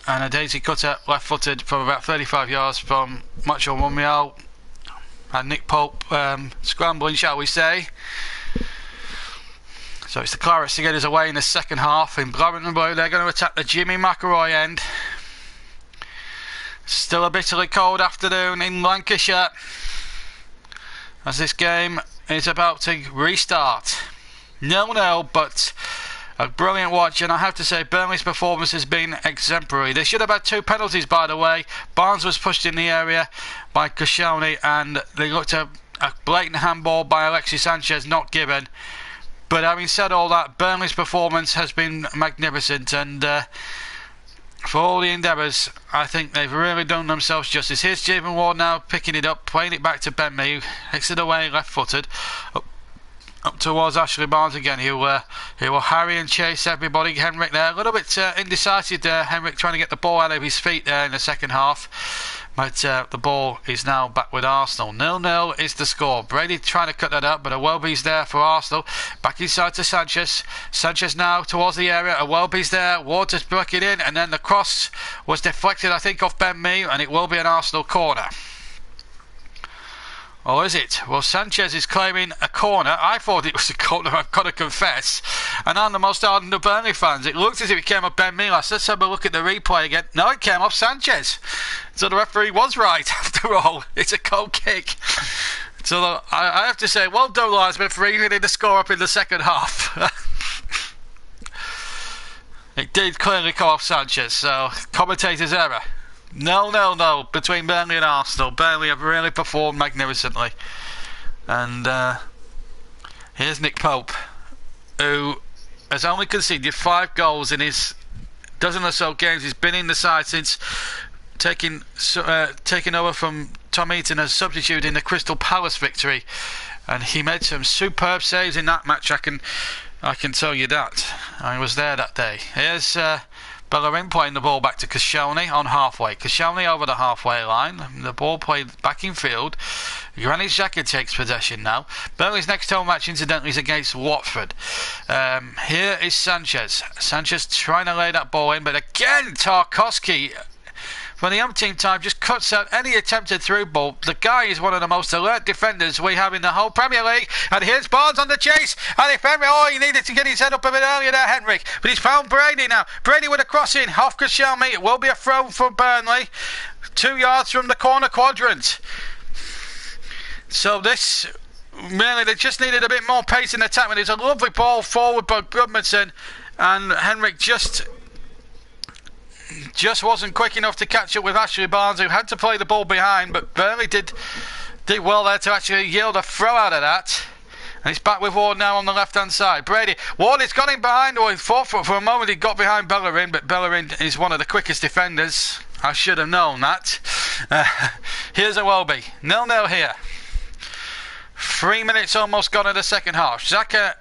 a daisy cutter left-footed from about 35 yards from Macho Monreal, and Nick Pope scrambling, shall we say. So it's the Clarets to get us away in the second half. In Blackburn and Blue, they're going to attack the Jimmy McElroy end. Still a bitterly cold afternoon in Lancashire, as this game is about to restart. 0-0, but a brilliant watch, and I have to say Burnley's performance has been exemplary. They should have had 2 penalties, by the way. Barnes was pushed in the area by Koscielny, and they looked at a blatant handball by Alexis Sanchez not given. But having said all that, Burnley's performance has been magnificent, and for all the endeavours, I think they've really done themselves justice. Here's Stephen Ward now picking it up, playing it back to Ben Mee, who hits it away left-footed, up towards Ashley Barnes again. He will harry and chase everybody. Henrik there, a little bit indecisive there. Henrik trying to get the ball out of his feet there in the second half. But the ball is now back with Arsenal. 0-0 is the score. Brady trying to cut that up, but Awelby's there for Arsenal. Back inside to Sanchez. Sanchez now towards the area. Awelby's there. Ward to break it in, and then the cross was deflected, I think, off Ben Mee, and it will be an Arsenal corner. Or is it? Well, Sanchez is claiming a corner. I thought it was a corner, I've got to confess. And I'm the most ardent of Burnley fans. It looked as if it came off Ben Mee. Let's have a look at the replay again. No, it came off Sanchez. So the referee was right after all. It's a cold kick. So I have to say, well done, Linesmith, for even the score up in the second half. It did clearly come off Sanchez, so commentator's error. No, between Burnley and Arsenal. Burnley have really performed magnificently, and Here's Nick Pope, who has only conceded 5 goals in his dozen or so games. He's been in the side since taking over from Tom Eaton as substitute in the Crystal Palace victory, and he made some superb saves in that match. I can tell you that. I was there that day. Here's Bellerin playing the ball back to Koscielny on halfway. Koscielny over the halfway line. The ball played back in field. Granit Xhaka takes possession now. Burnley's next home match, incidentally, is against Watford. Here is Sanchez. Sanchez trying to lay that ball in, but again Tarkovsky, for the umpteenth time, just cuts out any attempted through ball. The guy is one of the most alert defenders we have in the whole Premier League. And here's Barnes on the chase. And if Henry, he needed to get his head up a bit earlier there, Henrik. But he's found Brady now. Brady with a crossing off Koscielny. It will be a throw for Burnley. 2 yards from the corner quadrant. So this, really, they just needed a bit more pace in the attack. It's a lovely ball forward by Gudmundsson. And Henrik just wasn't quick enough to catch up with Ashley Barnes, who had to play the ball behind, but Burnley did well there to actually yield a throw out of that. And he's back with Ward now on the left hand side. Brady, Ward has got him behind, or in forefoot for a moment. He got behind Bellerin, but Bellerin is one of the quickest defenders. I should have known that. Here's Iwobi, 0-0 here. 3 minutes almost gone in the second half. Xhaka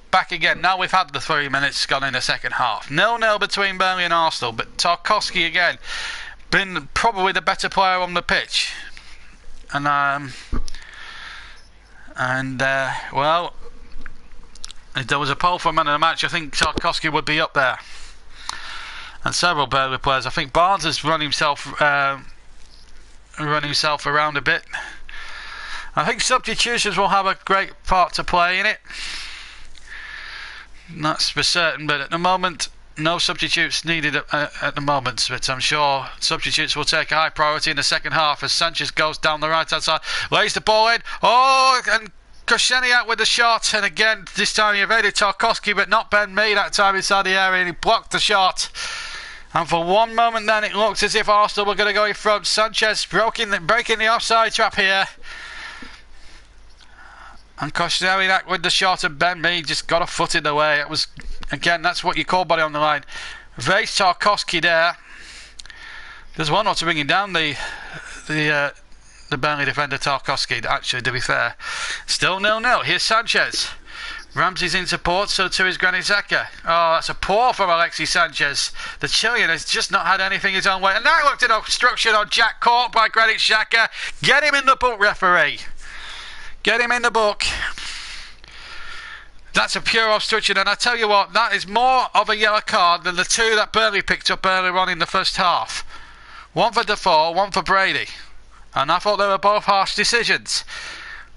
back again. Now we've had the 3 minutes gone in the second half. 0-0 between Burnley and Arsenal, but Tarkovsky again been probably the better player on the pitch. And well, if there was a poll for man of the match, I think Tarkovsky would be up there. And several Burnley players. I think Barnes has run himself around a bit. I think substitutions will have a great part to play in it. That's for certain, but at the moment, no substitutes needed at the moment. But I'm sure substitutes will take a high priority in the second half as Sanchez goes down the right hand side, lays the ball in. And Koscielny out with the shot, and again this time he evaded Tarkovsky, but not Ben Mee that time inside the area, and he blocked the shot. And for one moment then it looked as if Arsenal were going to go in front. Sanchez breaking the offside trap here. And Koscielny with the shot, and Ben Mee just got a foot in the way. It was, again, that's what you call body on the line. Vase Tarkovsky there. There's one or to bringing down the Burnley defender Tarkovsky, actually, to be fair. Still 0-0. Here's Sanchez. Ramsey's in support, so too is Granit Xhaka. Oh, that's a pour from Alexis Sanchez. The Chilean has just not had anything his own way. And that looked at obstruction on Jack, caught by Granit Xhaka. Get him in the book, referee. Get him in the book. That's a pure obstruction, and I tell you what, that is more of a yellow card than the 2 that Burnley picked up earlier on in the first half. One for Defoe, one for Brady. And I thought they were both harsh decisions.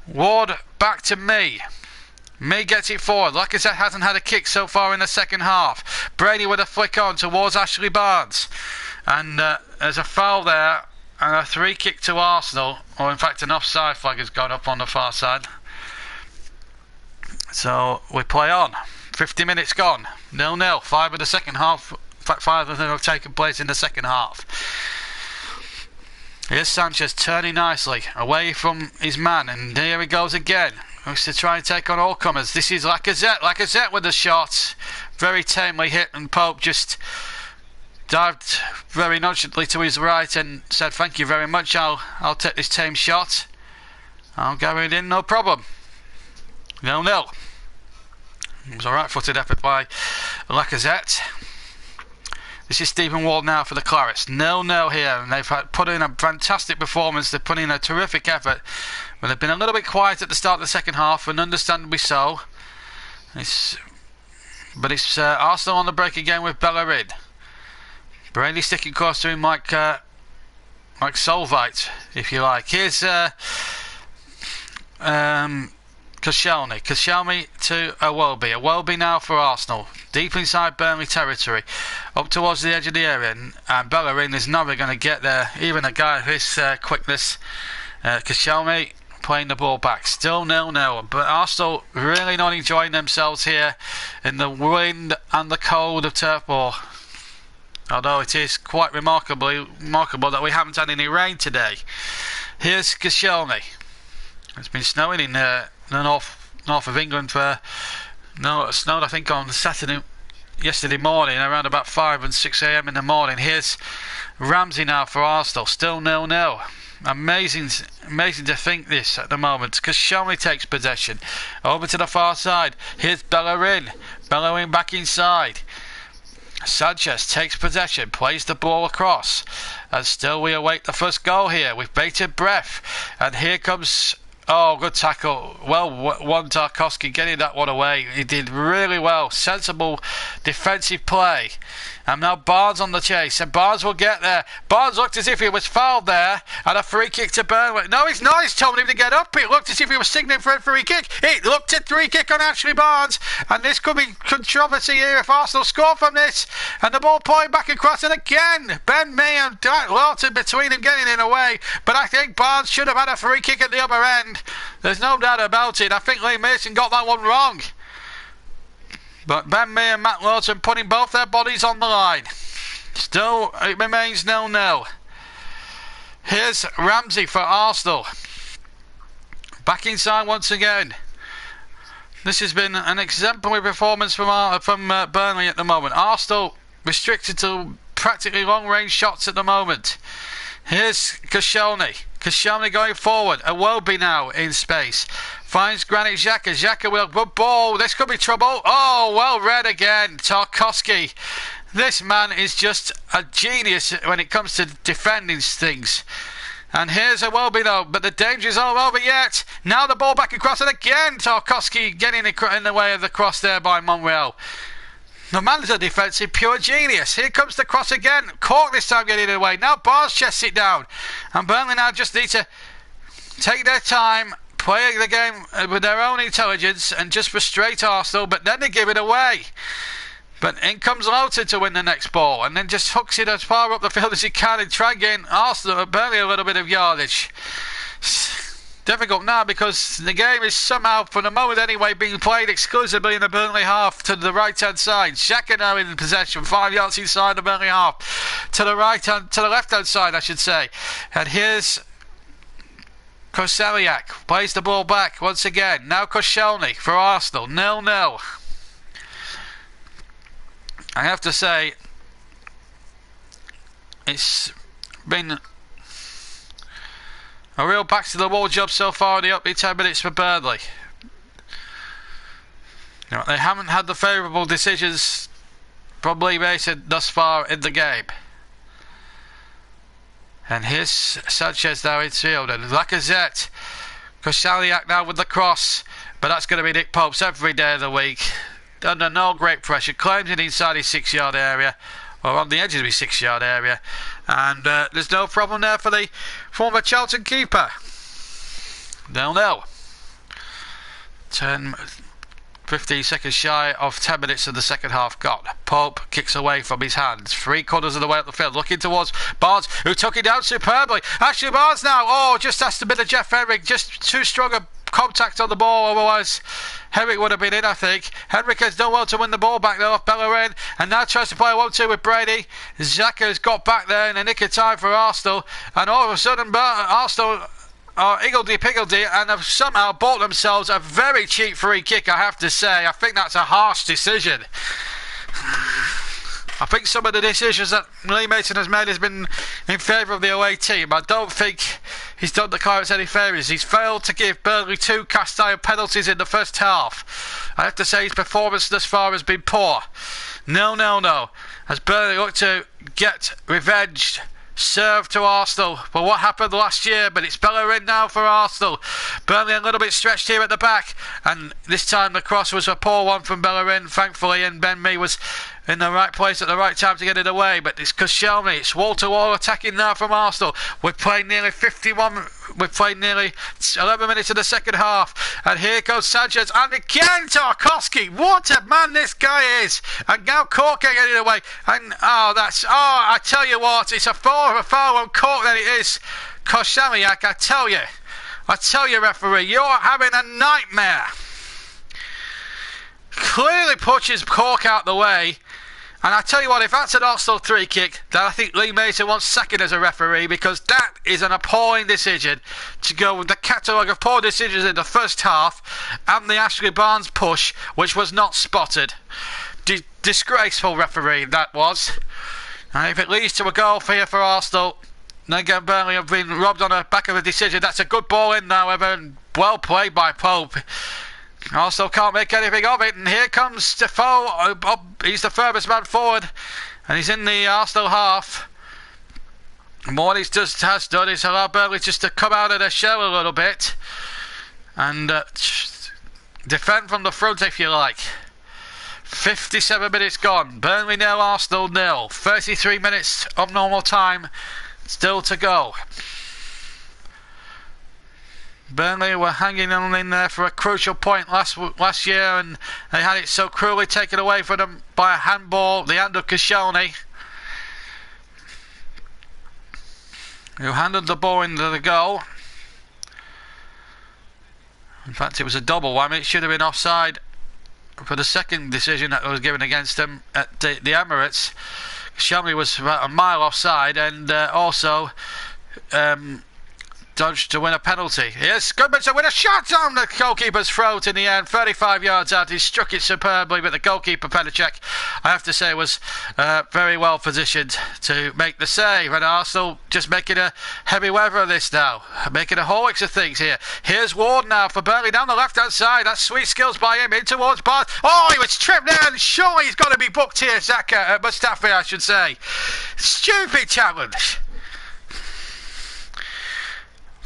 Ward back to Mee. Mee gets it forward. Lacazette hasn't had a kick so far in the second half. Brady with a flick on towards Ashley Barnes. And there's a foul there. And a 3 kick to Arsenal, or in fact an offside flag has gone up on the far side. So we play on. 50 minutes gone. 0-0. 5 of the second half. In fact, 5 of them have taken place in the second half. Here's Sanchez turning nicely away from his man, and here he goes again. Looks to try and take on all comers. This is Lacazette. Lacazette with the shot. Very tamely hit, and Pope just dived very nonchalantly to his right and said, "Thank you very much, I'll take this tame shot. I'll go it in, no problem." 0-0. It was a right footed effort by Lacazette. This is Stephen Ward now for the Clarets. 0-0 here, and they've put in a fantastic performance. They've put in a terrific effort, but they've been a little bit quiet at the start of the second half, and understandably so. It's Arsenal on the break again with Bellerin. Brady sticking close to him like Solvite, if you like. Here's Koscielny. Koscielny to Iwobi. Iwobi now for Arsenal. Deep inside Burnley territory. Up towards the edge of the area. And Bellerin is never going to get there. Even a guy of his quickness. Koscielny playing the ball back. Still 0-0. But Arsenal really not enjoying themselves here in the wind and the cold of Turf Moor. Although it is quite remarkable that we haven't had any rain today. Here's Koscielny. It's been snowing in the north of England for it snowed I think on yesterday morning around about 5 and 6 a.m. in the morning. Here's Ramsey now for Arsenal, still 0-0. Amazing to think this at the moment, because Koscielny takes possession over to the far side. Here's Bellerin back inside. Sanchez takes possession, plays the ball across, and still we await the first goal here with bated breath. And here comes, good tackle. Well, one Tarkovsky getting that one away. He did really well. Sensible defensive play. And now Barnes on the chase, and Barnes will get there. Barnes looked as if he was fouled there, and a free kick to Burnley. No, he's not. He's told him to get up. It looked as if he was signaling for a free kick. It looked a free kick on Ashley Barnes, and this could be controversy here if Arsenal score from this. And the ball playing back across, and again, Ben Mee and Lawton between them getting in away. But I think Barnes should have had a free kick at the other end. There's no doubt about it. I think Lee Mason got that one wrong. But Ben Mee and Matt Lawton putting both their bodies on the line. Still, it remains 0-0. Here's Ramsey for Arsenal. Back inside once again. This has been an exemplary performance from Burnley at the moment. Arsenal restricted to practically long-range shots at the moment. Here's Koscielny. Koscielny going forward. Iwobi now in space. Finds Granit Xhaka. Xhaka will... Good ball. This could be trouble. Oh, well read again. Tarkovsky. This man is just a genius when it comes to defending things. And here's Iwobi though. But the danger is not over yet. Now the ball back across. And again Tarkovsky getting in the way of the cross there by Monreal. The man's a defensive pure genius. Here comes the cross again. Cork this time getting it away. Now Barnes chests it down. And Burnley now just need to take their time, play the game with their own intelligence and just frustrate Arsenal, but then they give it away. But in comes Lowton to win the next ball, and then just hooks it as far up the field as he can and try and gain Arsenal, Burnley a little bit of yardage. Difficult now because the game is somehow, for the moment anyway, being played exclusively in the Burnley half to the right hand side. Xhaka now in possession, 5 yards inside the Burnley half, to the left hand side I should say. And here's Koscielny, plays the ball back once again. Now Koscielny for Arsenal, 0-0. I have to say, it's been a real back to the wall job so far in the opening 10 minutes for Burnley. You know, they haven't had the favourable decisions probably made thus far in the game. And here's Sanchez now in field, and Lacazette. Koscielny now with the cross, but that's going to be Nick Pope's every day of the week. Under no great pressure, claims it inside his 6-yard area, or on the edge of his 6-yard area, and there's no problem there for the former Charlton keeper. 0-0. 15 seconds shy of 10 minutes of the second half gone. Pope kicks away from his hands, 3/4 of the way up the field, looking towards Barnes, who took it down superbly. Ashley Barnes now, just asked a bit of Jeff Henrik, just too strong a contact on the ball, otherwise Henrik would have been in, I think. Henrik has done well to win the ball back there off Bellerin, and now tries to play a 1-2 with Brady. Xhaka has got back there in the nick of time for Arsenal, and all of a sudden Arsenal are higgledy-piggledy and have somehow bought themselves a very cheap free kick, I have to say. I think that's a harsh decision. I think some of the decisions that Lee Mason has made has been in favour of the away team. I don't think he's done the Clarets any favours. He's failed to give Burnley 2 cast iron penalties in the first half. I have to say his performance thus far has been poor. 0-0 as Burnley look to get revenge served to Arsenal for what happened last year, but it's Bellerin now for Arsenal. Burnley a little bit stretched here at the back, and this time the cross was a poor one from Bellerin, thankfully, and Ben Mee was in the right place at the right time to get it away. But it's Koscielny, it's wall-to-wall attacking now from Arsenal. We've played nearly 11 minutes of the second half, and here goes Sanchez, and again Tarkovsky. What a man this guy is! And now Cork getting it away, and I tell you what, it's a foul on Cork than it is Koscielny. I tell you, referee, you're having a nightmare. Clearly pushes Cork out the way, And I tell you what, if that's an Arsenal 3 kick, then I think Lee Mason wants second as a referee, because that is an appalling decision to go with the catalogue of poor decisions in the first half and the Ashley Barnes push, which was not spotted. Disgraceful refereeing that was. And if it leads to a goal here for Arsenal, then again Burnley have been robbed on the back of a decision. That's a good ball in now, however, and well played by Pope. Arsenal can't make anything of it, and here comes Defoe. He's the furthest man forward, and he's in the Arsenal half. And what he's just has done is allow Burnley just to come out of their shell a little bit and defend from the front, if you like. 57 minutes gone. Burnley 0, Arsenal 0. 33 minutes of normal time still to go. Burnley were hanging on in there for a crucial point last year, and they had it so cruelly taken away from them by a handball, the hand of Koscielny, who handed the ball into the goal. In fact, it was a double whammy. It should have been offside for the second decision that was given against them at the Emirates. Koscielny was about a mile offside, and also dodged to win a penalty. Yes, Goodman with a shot on the goalkeeper's throat in the end, 35 yards out. He struck it superbly, but the goalkeeper, Petacek, I have to say, was very well positioned to make the save. And Arsenal just making a heavy weather of this now, making a whole mix of things here. Here's Ward now for Burnley down the left-hand side. That's sweet skills by him in towards Barnes. Oh, he was tripped there, and surely he's got to be booked here, Mustafi, I should say. Stupid challenge.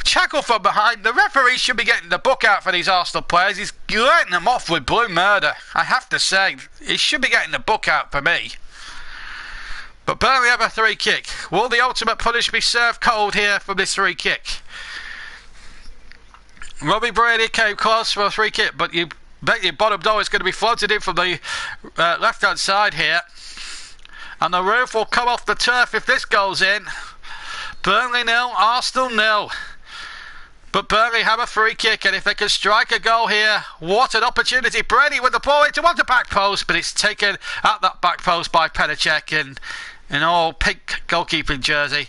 Tackle from behind. The referee should be getting the book out for these Arsenal players. He's letting them off with blue murder. I have to say, he should be getting the book out for me. But Burnley have a 3 kick. Will the ultimate punish be served cold here from this 3 kick? Robbie Brady came close for a 3 kick, but you bet your bottom dollar is going to be floated in from the left hand side here, and the roof will come off the turf if this goes in. Burnley 0, Arsenal 0. But Burnley have a 3 kick, and if they can strike a goal here, what an opportunity. Brady with the ball into the back post, but it's taken at that back post by Petacek in all pink goalkeeping jersey,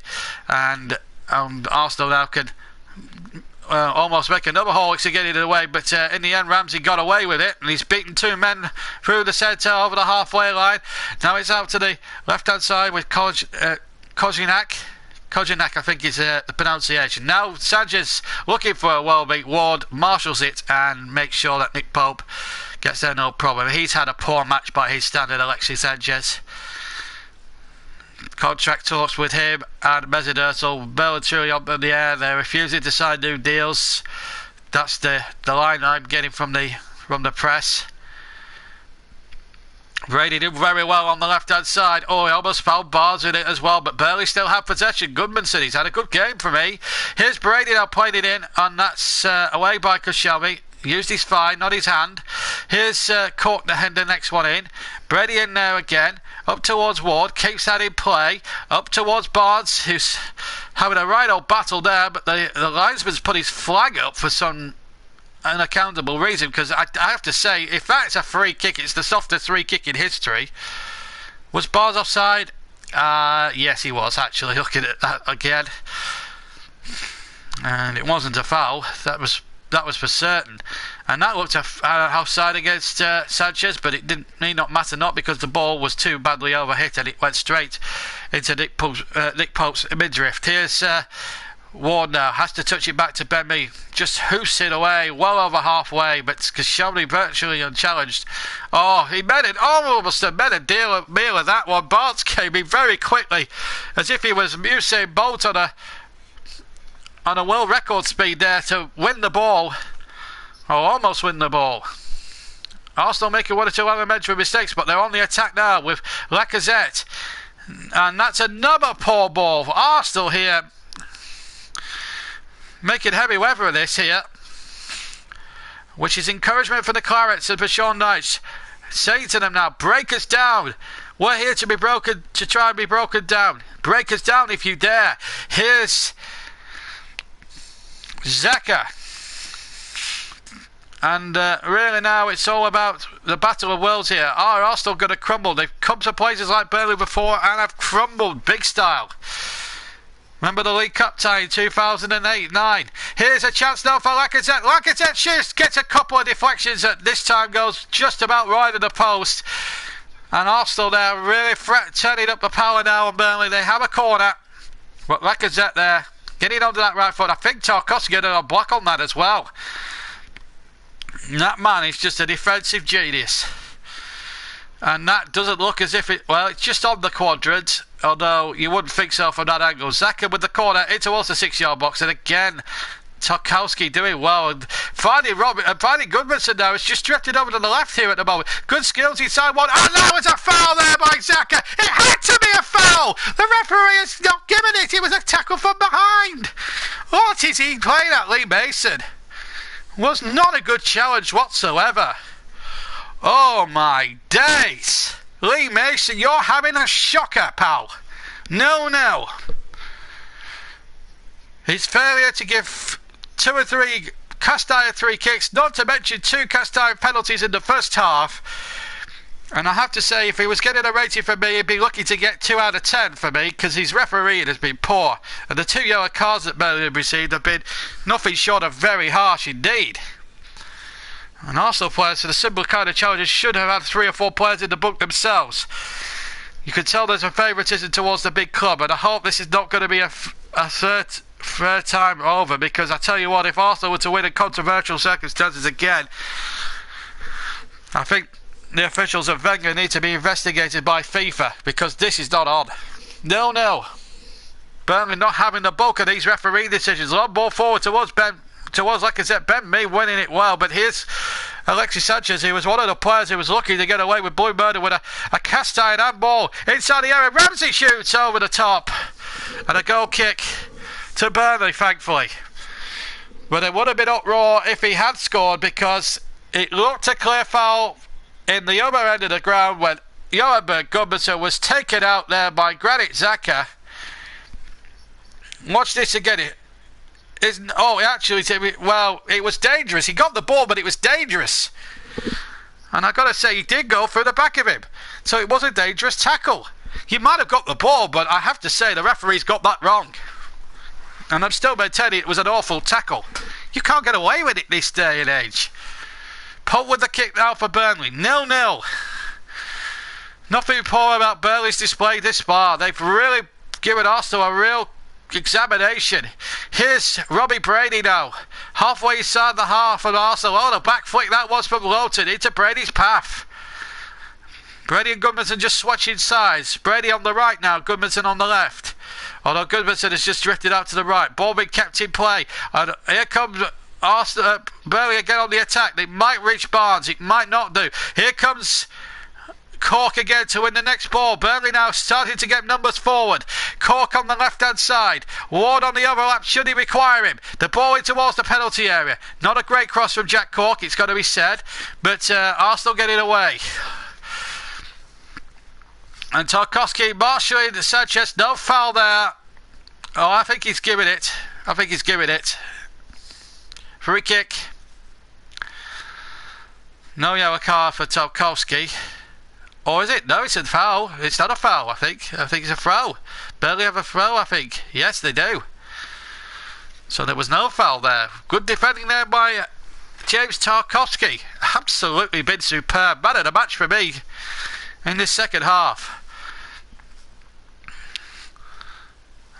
and Arsenal now can almost make another haul to get it away, but in the end Ramsey got away with it, and he's beaten 2 men through the centre over the halfway line. Now it's out to the left hand side with Kojanak, I think is the pronunciation. Now Sanchez looking for a well-beat Ward, marshals it and makes sure that Nick Pope gets there no problem. He's had a poor match by his standard, Alexis Sanchez. Contract talks with him and Mesut Ozil well and truly up in the air. They're refusing to sign new deals. That's the line I'm getting from the press. Brady did very well on the left-hand side. Oh, he almost fouled Barnes in it as well, but Burnley still have possession. Goodmanson, he's had a good game for me. Here's Brady now playing it in, and that's away by Koscielny. Used his fine, not his hand. Here's Courtney, the next one in. Brady in there again. Up towards Ward, keeps that in play. Up towards Barnes, who's having a right old battle there, but the linesman's put his flag up for some unaccountable reason, because I have to say, if that's a 3 kick, it's the softest 3 kick in history. Was Barnes offside? Yes, he was, actually, looking at that again. And it wasn't a foul. That was for certain. And that looked offside against Sanchez, but it need not matter, not because the ball was too badly overhit and it went straight into Nick Pope's midriff. Here's Ward now, has to touch it back to Ben Mee, just hoofs it away, well over halfway, but Koscielny virtually unchallenged. Oh, he made it, almost made a meal of that one. Barnes came in very quickly, as if he was Usain Bolt on a world record speed there to win the ball, or almost win the ball. Arsenal making 1 or 2 elementary mistakes, but they're on the attack now with Lacazette, and that's another poor ball. Arsenal here making heavy weather of this here, which is encouragement for the Clarets and for Sean Dyche, saying to them now, break us down. We're here to be broken, to try and be broken down. Break us down if you dare. Here's Xhaka, And really now it's all about the battle of wills here. Are Arsenal going to crumble? They've come to places like Burnley before and have crumbled big style. Remember the League Cup tie in 2008-9. Here's a chance now for Lacazette. Lacazette just gets a couple of deflections at this time, goes just about right at the post. And Arsenal there really turning up the power now on Burnley. They have a corner. But Lacazette there getting onto that right foot. I think Tarkovsky got a block on that as well. That man is just a defensive genius. And that doesn't look as if it... Well, it's just on the quadrant. Although you wouldn't think so from that angle. Xhaka with the corner in towards the 6-yard box. And again, Tarkovsky doing well. And finding Goodmanson now. It's just drifted over to the left here at the moment. Good skills inside one. And that was a foul there by Xhaka. It had to be a foul. The referee has not given it. It was a tackle from behind. What is he playing at, Lee Mason? Was not a good challenge whatsoever. Oh my days. Lee Mason, you're having a shocker, pal. No. His failure to give 2 or 3 cast-iron 3 kicks, not to mention 2 cast-iron penalties in the first half. And I have to say, if he was getting a rating from me, he'd be lucky to get 2 out of 10 for me, because his refereeing has been poor. And the 2 yellow cards that Burnley have received have been nothing short of very harsh indeed. And Arsenal players for the similar kind of challenges should have had 3 or 4 players in the book themselves. You can tell there's a favouritism towards the big club, and I hope this is not going to be a third time over, because I tell you what, if Arsenal were to win in controversial circumstances again, I think the officials of Wenger need to be investigated by FIFA, because this is not on. No. Burnley not having the bulk of these referee decisions. Long ball forward towards Lacazette. Ben Mee winning it well, but here's Alexis Sanchez, who was one of the players who was lucky to get away with blue murder with a cast iron handball inside the area. Ramsey shoots over the top, and a goal kick to Burnley, thankfully. But it would have been uproar if he had scored, because it looked a clear foul in the other end of the ground when Johan Gudmundsson was taken out there by Granit Xhaka. Watch this again. It was dangerous. He got the ball, but it was dangerous. And I've got to say, he did go through the back of him. So it was a dangerous tackle. You might have got the ball, but I have to say, the referee's got that wrong. And I'm still maintaining it was an awful tackle. You can't get away with it this day and age. Pull with the kick now for Burnley. 0-0. Nothing poor about Burnley's display this far. They've really given Arsenal a real examination. Here's Robbie Brady now. Halfway inside the half of Arsenal. Oh, the back flick that was from Lowton into Brady's path. Brady and Gudmundsson just switching sides. Brady on the right now, Gudmundsson on the left. Although Gudmundsson has just drifted out to the right. Ball being kept in play. And here comes Arsenal, Burnley again on the attack. They might reach Barnes. It might not do. Here comes Cork again to win the next ball. Burnley now starting to get numbers forward. Cork on the left-hand side. Ward on the overlap should he require him. The ball in towards the penalty area. Not a great cross from Jack Cork, it's got to be said. But Arsenal getting away. And Tarkovsky marshalling Sanchez. No foul there. Oh, I think he's giving it. Free kick. No yellow card for Tarkovsky. Or is it? No, it's a foul. It's not a foul, I think. I think it's a throw. Burnley have a throw, I think. Yes, they do. So there was no foul there. Good defending there by James Tarkovsky. Absolutely been superb. Man of the match for me in this second half.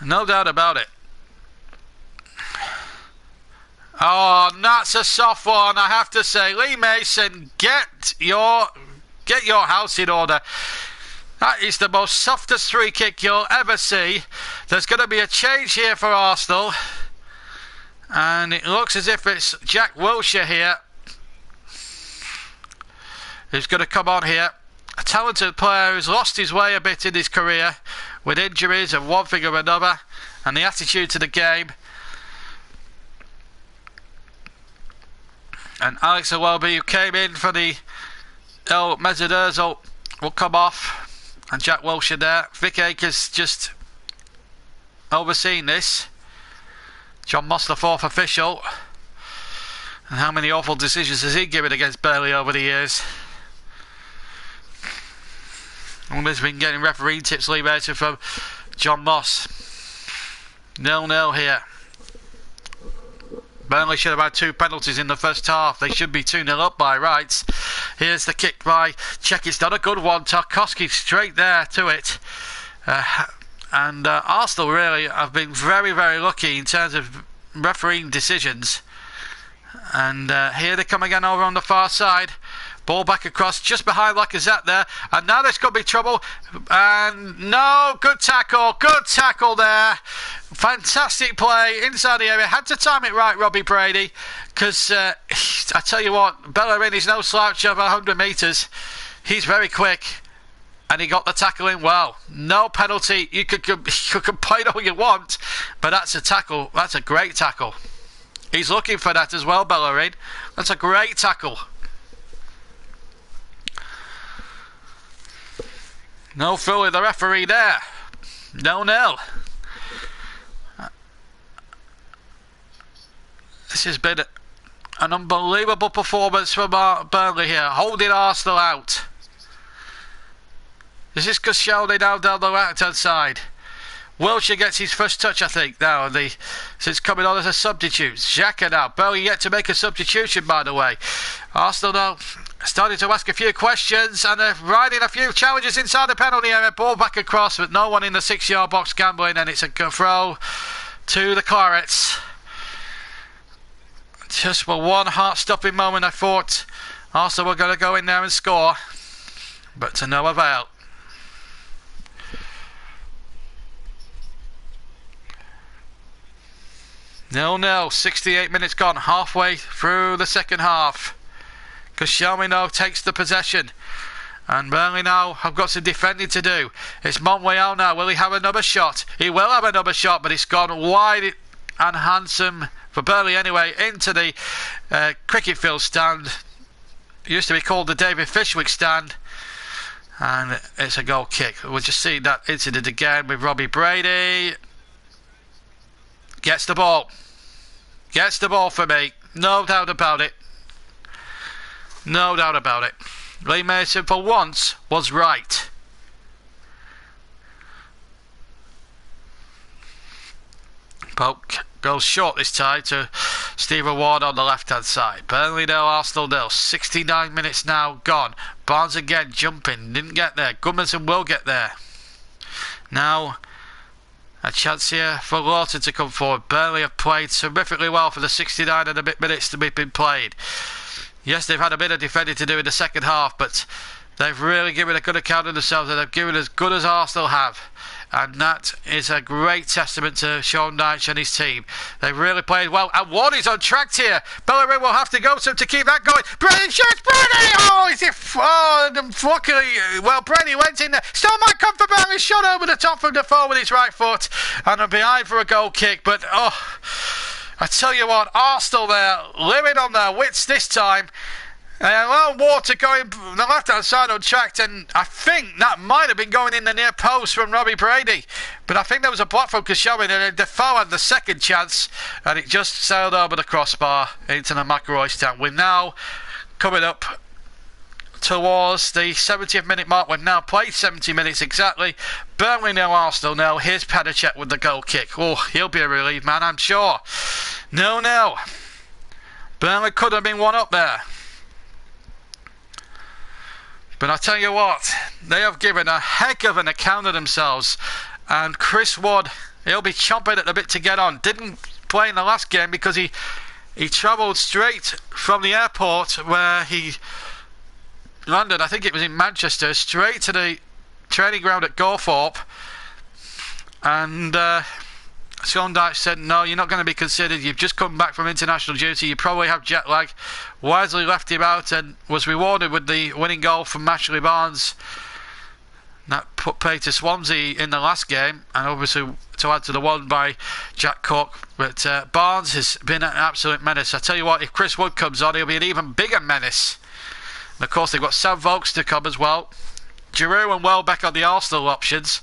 No doubt about it. Oh, that's a soft one, I have to say. Lee Mason, get your house in order. That is the most softest free kick you'll ever see. There's going to be a change here for Arsenal. And it looks as if it's Jack Wilshere here who's going to come on here. A talented player who's lost his way a bit in his career with injuries of one thing or another, and the attitude to the game. And Alex Iwobi, who came in for the El Mesut will come off, and Jack Wilshere there. Vic Akers just overseeing this. John Moss, the fourth official. And how many awful decisions has he given against Burnley over the years? Almost been getting referee tips, Lee Baker, from John Moss. 0-0 here. Burnley should have had 2 penalties in the first half. They should be 2-0 up by rights. Here's the kick by Czech. It's not a good one. Tarkovsky straight there to it. And Arsenal really have been very, very lucky in terms of refereeing decisions. And here they come again over on the far side. Ball back across, just behind Lacazette there. And now this could be trouble. And no, good tackle there. Fantastic play inside the area. Had to time it right, Robbie Brady. Because I tell you what, Bellerin is no slouch over 100 metres. He's very quick. And he got the tackle in well. No penalty. You could complain all you want. But that's a tackle. That's a great tackle. He's looking for that as well, Bellerin. That's a great tackle. No fooling the referee there. 0-0. This has been an unbelievable performance from Burnley here, holding Arsenal out. This is Koscielny now down the right-hand side. Wilshere gets his first touch, I think, now, since coming on as a substitute. Xhaka now. Burnley yet to make a substitution, by the way. Arsenal now starting to ask a few questions, and they're riding a few challenges inside the penalty area. Ball back across, but no one in the 6-yard box gambling, and it's a throw to the Clarets. Just for one heart-stopping moment, I thought Arsenal were going to go in there and score, but to no avail. 0-0, 68 minutes gone, halfway through the second half. Koscielny now takes the possession, and Burnley now have got some defending to do. It's Monreal now. Will he have another shot? He will have another shot, but it's gone wide and handsome for Burnley anyway, into the cricket field stand. It used to be called the David Fishwick stand, and it's a goal kick. We'll just see that incident again with Robbie Brady. Gets the ball for me, no doubt about it. No doubt about it. Lee Mason for once was right. Poke goes short this time to Stephen Ward on the left hand side. Burnley 0, Arsenal 0. 69 minutes now gone. Barnes again jumping, didn't get there. Goodmanson will get there. Now a chance here for Lawton to come forward. Burnley have played terrifically well for the 69 and a bit minutes that we've been played. Yes, they've had a bit of defending to do in the second half, but they've really given a good account of themselves, and they've given as good as Arsenal have. And that is a great testament to Sean Dyche and his team. They've really played well. And Ward is on track here. Bellerin will have to go to keep that going. Brady shoots! Brady! Oh, is it? Oh, luckily, well, Brady went in there. Still might come for Burnley. Shot over the top from Defoe with his right foot. And behind for a goal kick. But, oh, I tell you what, Arsenal there, living on their wits this time. Well, Water going the left-hand side untracked, and I think that might have been going in the near post from Robbie Brady. But I think there was a block from Koscielny, and then Defoe had the second chance, and it just sailed over the crossbar into the McElroy stand. We're now coming up towards the 70th minute mark. We've now played 70 minutes exactly. Burnley 0, Arsenal 0. Here's Padacek with the goal kick. Oh, he'll be a relieved man, I'm sure. 0-0. Burnley could have been one up there. But I tell you what, they have given a heck of an account of themselves. And Chris Wood, he'll be chomping at the bit to get on. Didn't play in the last game because he travelled straight from the airport where he landed, I think it was in Manchester, straight to the training ground at Gawthorpe. And Sean Dyche said, no, you're not going to be considered. You've just come back from international duty. You probably have jet lag. Wisely left him out and was rewarded with the winning goal from Ashley Barnes. That put pay to Swansea in the last game, and obviously to add to the one by Jack Cook. But Barnes has been an absolute menace. I tell you what, if Chris Wood comes on, he'll be an even bigger menace. And of course, they've got Sam Vokes to come as well. Giroud and Welbeck on the Arsenal options.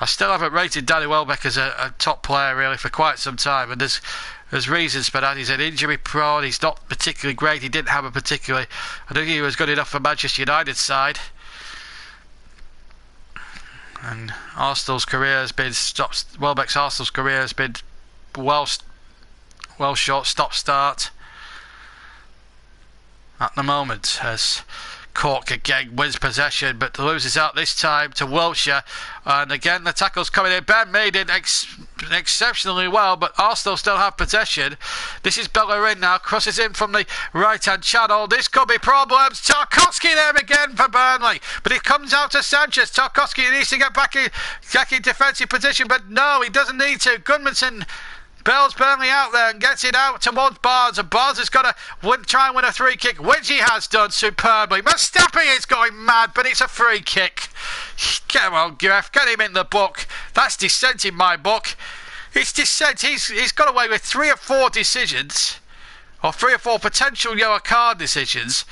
I still haven't rated Danny Welbeck as a top player really for quite some time, and there's reasons for that. He's an injury prone, he's not particularly great, he didn't have a particularly, I don't think he was good enough for Manchester United side. And Arsenal's career has been stopped. Welbeck's Arsenal's career has been well short stop-start at the moment, as Cork again wins possession but loses out this time to Wiltshire, and again the tackle's coming in. Ben made it exceptionally well, but Arsenal still have possession. This is Bellerin now, crosses in from the right hand channel. This could be problems. Tarkovsky there again for Burnley, but it comes out to Sanchez. Tarkovsky needs to get back in defensive position, but no, he doesn't need to. Goodmanson bails Burnley out there and gets it out towards Barnes, and Barnes has got to try and win a free kick, which he has done superbly. Mustafi is going mad, but it's a free kick. Come on, Griff, get him in the book. That's dissent in my book. It's dissent. He's got away with 3 or 4 decisions, or 3 or 4 potential yellow card decisions.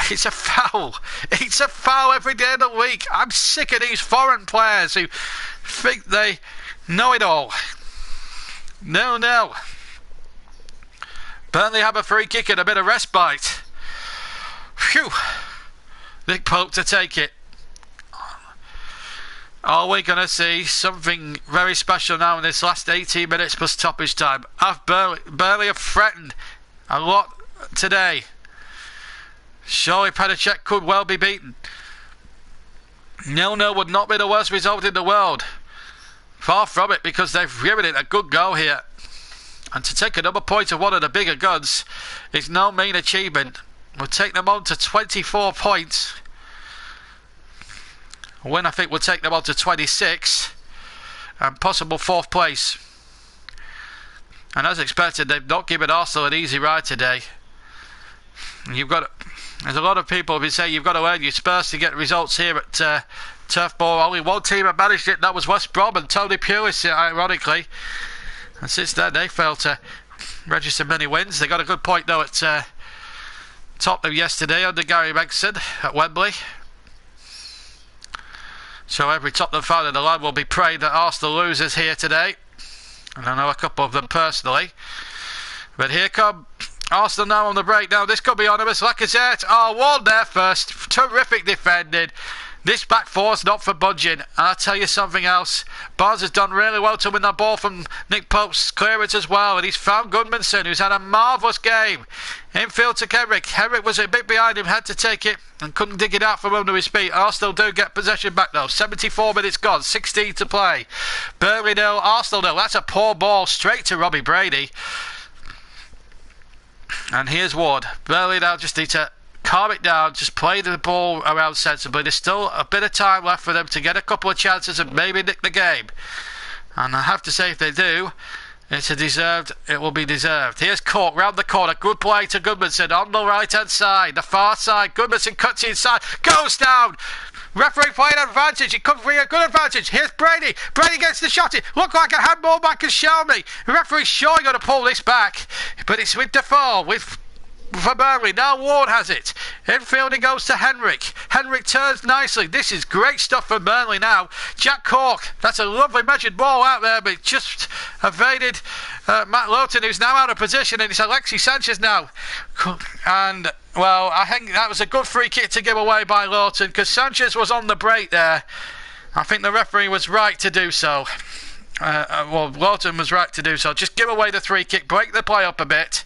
It's a foul. It's a foul every day of the week. I'm sick of these foreign players who think they know it all. No. Burnley have a free kick and a bit of respite. Phew. Nick Pope to take it. Are we going to see something very special now in this last 18 minutes plus stoppage time? Burnley have threatened a lot today. Surely Pedicek could well be beaten. 0-0 would not be the worst result in the world. Far from it, because they've given it a good go here. And to take another point of one of the bigger guns is no mean achievement. We'll take them on to 24 points. A win, I think, will take them on to 26. And possible 4th place. And as expected, they've not given Arsenal an easy ride today. There's a lot of people who have been saying you've got to earn your Spurs to get results here at Turf Moor. Only one team have managed it, that was West Brom and Tony Pulis, ironically. And since then they failed to register many wins. They got a good point though at Tottenham yesterday under Gary Megson at Wembley. So every Tottenham fan in the land will be praying that Arsenal loses here today. And I know a couple of them personally. But here come Arsenal now on the break. Now this could be onerous. Lacazette, one there first. Terrific defending. This back four's not for budging. And I'll tell you something else. Barnes has done really well to win that ball from Nick Pope's clearance as well. And he's found Goodmanson, who's had a marvellous game. Infield to Henrik. Henrik was a bit behind him, had to take it and couldn't dig it out from under his feet. Arsenal do get possession back though. 74 minutes gone, 16 to play. Burnley 0, Arsenal 0. That's a poor ball straight to Robbie Brady. And here's Ward. Burnley now just need to calm it down, just play the ball around sensibly. There's still a bit of time left for them to get a couple of chances and maybe nick the game. And I have to say, if they do, it will be deserved. Here's Cork round the corner. Good play to Goodmanson on the right hand side, the far side. Goodmanson cuts inside, goes down. Referee playing advantage. It could be a good advantage. Here's Brady. Brady gets the shot. It looked like a handball back and show me. The referee's surely going to pull this back, but it's with Defoe for Burnley. Now Ward has it. Infield it goes to Henrik. Henrik turns nicely. This is great stuff for Burnley now. Jack Cork. That's a lovely measured ball out there, but it just evaded Matt Lowton, who's now out of position, and it's Alexis Sanchez now. And well, I think that was a good free kick to give away by Lowton, because Sanchez was on the break there. I think the referee was right to do so. Lowton was right to do so. Just give away the free kick, break the play up a bit.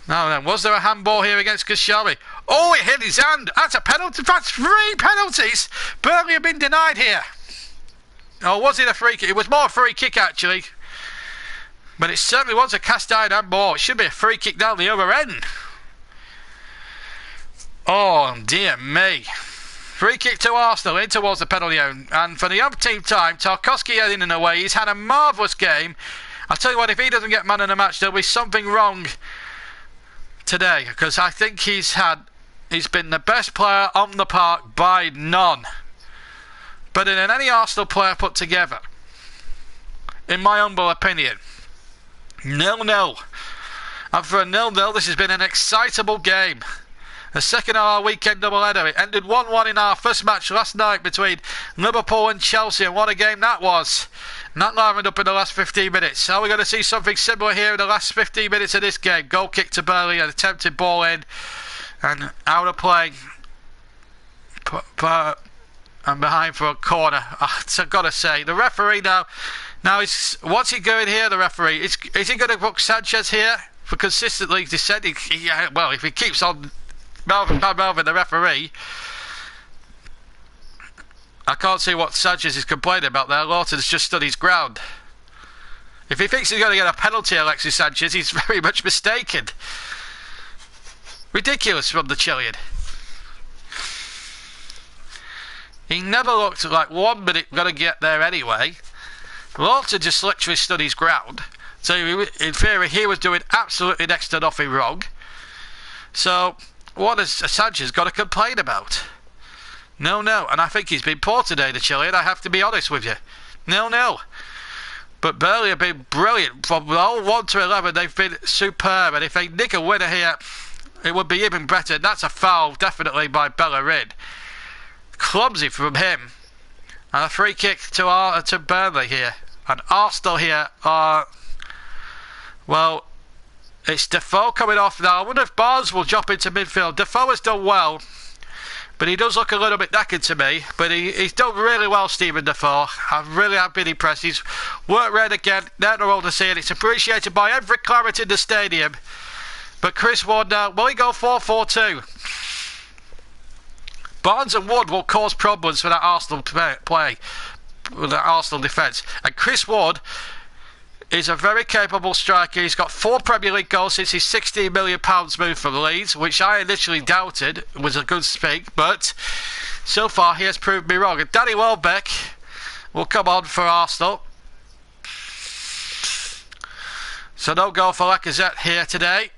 Now then, was there a handball here against Koscielny? Oh, it hit his hand. That's a penalty. That's 3 penalties. Burnley have been denied here. Oh, was it a free kick? It was more a free kick, actually. But it certainly was a cast iron handball. It should be a free kick down the other end. Oh, dear me. Free kick to Arsenal in towards the penalty area. And for the umpteenth time, Tarkovsky heading in away. He's had a marvellous game. I'll tell you what, if he doesn't get man in the match, there'll be something wrong today, because I think he's been the best player on the park by none. But in any Arsenal player put together, in my humble opinion, 0-0. And for a 0-0, this has been an excitable game. The second of our weekend doubleheader. It ended 1-1 in our first match last night between Liverpool and Chelsea, and what a game that was. Not livened up in the last 15 minutes. Are we going to see something similar here in the last 15 minutes of this game? Goal kick to Burnley, an attempted ball in, and out of play. And behind for a corner. I've got to say, the referee now what's he doing here, the referee? Is he going to book Sanchez here for consistently descending? Well, if he keeps on Melvin, the referee, I can't see what Sanchez is complaining about there. Lawton's just stood his ground. If he thinks he's going to get a penalty, Alexis Sanchez, he's very much mistaken. Ridiculous from the Chilean. He never looked like 1 minute going to get there anyway. Lawton just literally stood his ground. So in theory, he was doing absolutely next to nothing wrong. So what has Sanchez got to complain about? No. And I think he's been poor today, the Chilean. I have to be honest with you. No. But Burnley have been brilliant. From the whole 1 to 11, they've been superb. And if they nick a winner here, it would be even better. And that's a foul, definitely, by Bellerin. Clumsy from him. And a free kick to Burnley here. And Arsenal here are... Well, it's Defoe coming off now. I wonder if Barnes will drop into midfield. Defoe has done well, but he does look a little bit knackered to me. But he's done really well, Stephen Defoe. I really have been impressed. He's worked red again. They're all to see it. It's appreciated by every claret in the stadium. But Chris Wood now, will he go 4-4-2? Barnes and Wood will cause problems for that Arsenal play, with that Arsenal defence. And Chris Wood is a very capable striker. He's got 4 Premier League goals since his £16 million move from Leeds, which I initially doubted was a good speak, but so far he has proved me wrong. And Danny Welbeck will come on for Arsenal. So no goal for Lacazette here today.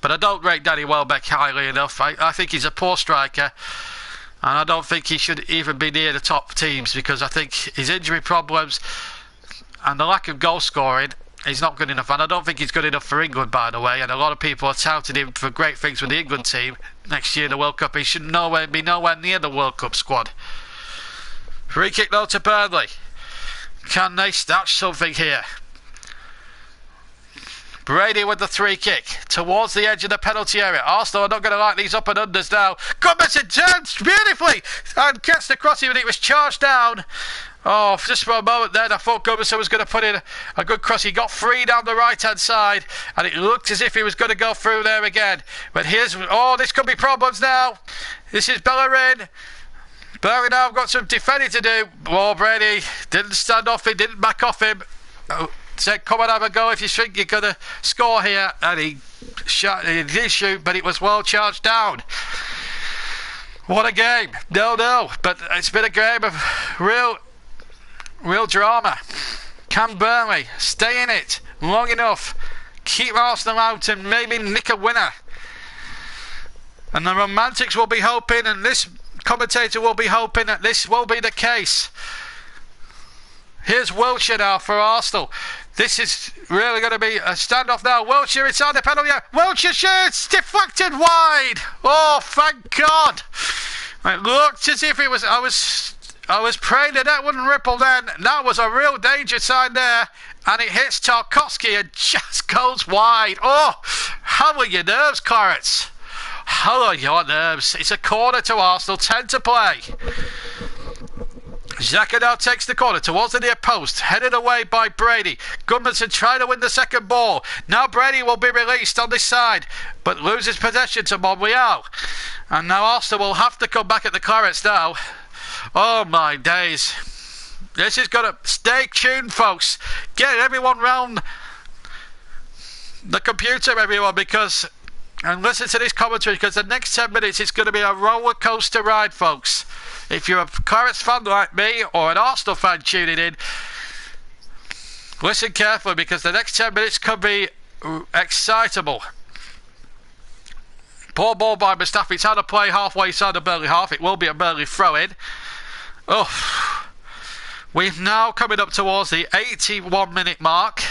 But I don't rate Danny Welbeck highly enough. I think he's a poor striker. And I don't think he should even be near the top teams, because I think his injury problems and the lack of goal scoring is not good enough. And I don't think he's good enough for England, by the way. And a lot of people are touting him for great things with the England team next year in the World Cup. He should be nowhere near the World Cup squad. Free kick though to Burnley. Can they start something here? Brady with the free kick towards the edge of the penalty area. Arsenal are not going to like these up and unders now. Gudmundsson turns beautifully and gets the crossing, but it was charged down. Oh, just for a moment then, I thought Gudmundsson was going to put in a good cross. He got free down the right-hand side, and it looked as if he was going to go through there again. But here's... Oh, this could be problems now. This is Bellerin. Bellerin now got some defending to do. Oh, Brady didn't stand off him, didn't back off him. Oh. Said, come and have a go if you think you're going to score here. And he did shoot, but it was well charged down. What a game. No. But it's been a game of real drama. Can Burnley stay in it long enough, keep Arsenal out and maybe nick a winner? And the romantics will be hoping, and this commentator will be hoping, that this will be the case. Here's Wilshere now for Arsenal. This is really going to be a standoff now. Wilshere inside the penalty area. Wilshere shoots! Deflected wide! Oh, thank God! It looked as if it was... I was praying that wouldn't ripple then. That was a real danger sign there. And it hits Tarkovsky and just goes wide. Oh, how are your nerves, Clarets? How are your nerves? It's a corner to Arsenal. 10 to play. Xhaka now takes the corner towards the near post, headed away by Brady. Gudmundsson trying to win the second ball. Now Brady will be released on this side, but loses possession to Monreal. And now Arsenal will have to come back at the Clarets now. Oh my days. This is going to... Stay tuned, folks. Get everyone round the computer, everyone, because... And listen to this commentary, because the next 10 minutes it's going to be a roller coaster ride, folks. If you're a Clarets fan like me, or an Arsenal fan tuning in, listen carefully, because the next 10 minutes could be excitable. Poor ball by Mustafi. It's had a play halfway inside the Burnley half. It will be a Burnley throw-in. Oh, we've now coming up towards the 81-minute mark.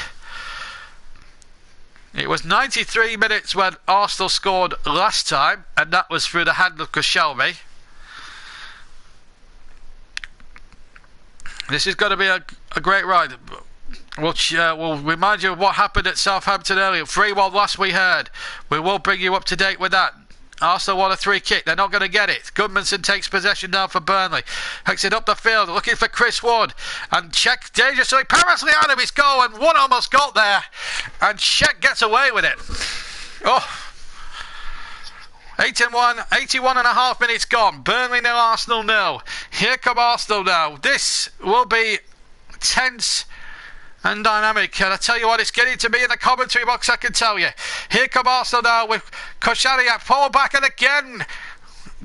It was 93 minutes when Arsenal scored last time, and that was through the hand of Koscielny. This is going to be a great ride. We'll remind you of what happened at Southampton earlier. 3-1 last we heard. We will bring you up to date with that. Arsenal want a free kick. They're not going to get it. Goodmanson takes possession now for Burnley. Hooks it up the field, looking for Chris Wood. And Cech dangerously, perilously out of his goal, and Wood almost got there. And Cech gets away with it. Oh. 81 and a half minutes gone. Burnley 0, Arsenal 0. Here come Arsenal now. This will be tense and dynamic, and I tell you what, it's getting to me in the commentary box, I can tell you. Here come Arsenal now with Koscielny at full back, and again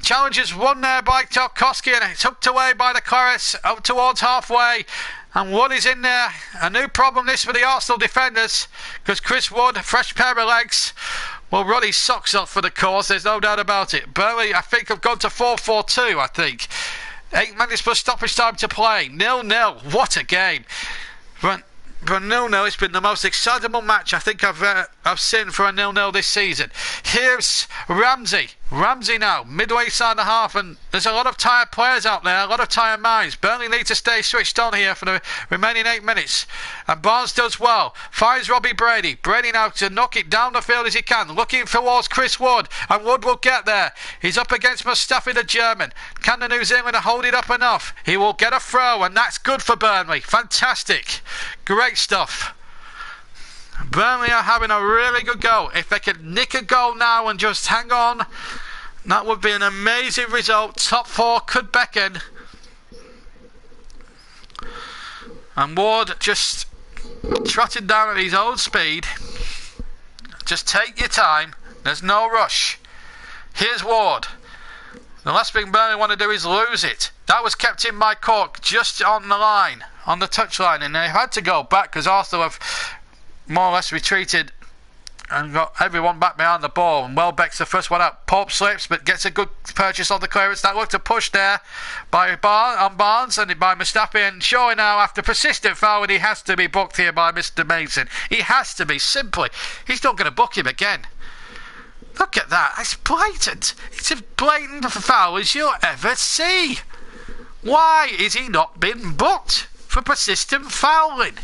challenges won there by Tarkovsky, and it's hooked away by the Clarets up towards halfway, and Wood is in there. A new problem this for the Arsenal defenders, because Chris Wood, fresh pair of legs, will run his socks off for the cause, there's no doubt about it. Burnley, I think, have gone to 4-4-2, I think. 8 minutes plus stoppage time to play. 0-0, what a game. But 0-0, it's been the most excitable match I think I've seen for a 0-0 this season. Here's Ramsey now, midway side the half, and there's a lot of tired players out there, a lot of tired minds. Burnley need to stay switched on here for the remaining 8 minutes. And Barnes does well, finds Robbie Brady. Brady now to knock it down the field as he can, looking towards Chris Wood, and Wood will get there. He's up against Mustafi, the German. Can the New Zealander hold it up enough? He will get a throw, and that's good for Burnley. Fantastic. Great stuff. Burnley are having a really good go. If they could nick a goal now and just hang on, that would be an amazing result. Top 4 could beckon. And Ward just trotting down at his own speed. Just take your time. There's no rush. Here's Ward. The last thing Burnley want to do is lose it. That was kept in by Cork, just on the line, on the touchline, and they had to go back because Arsenal have more or less retreated and got everyone back behind the ball. And Welbeck's the first one out. Pope slips but gets a good purchase on the clearance. That looked a push there by Barnes and by Mustafi, and Shaw now, after persistent foul, and he has to be booked here by Mr. Mason. He has to be, simply. He's not going to book him again. Look at that. It's blatant. It's as blatant a foul as you'll ever see. Why is he not being booked for persistent fouling?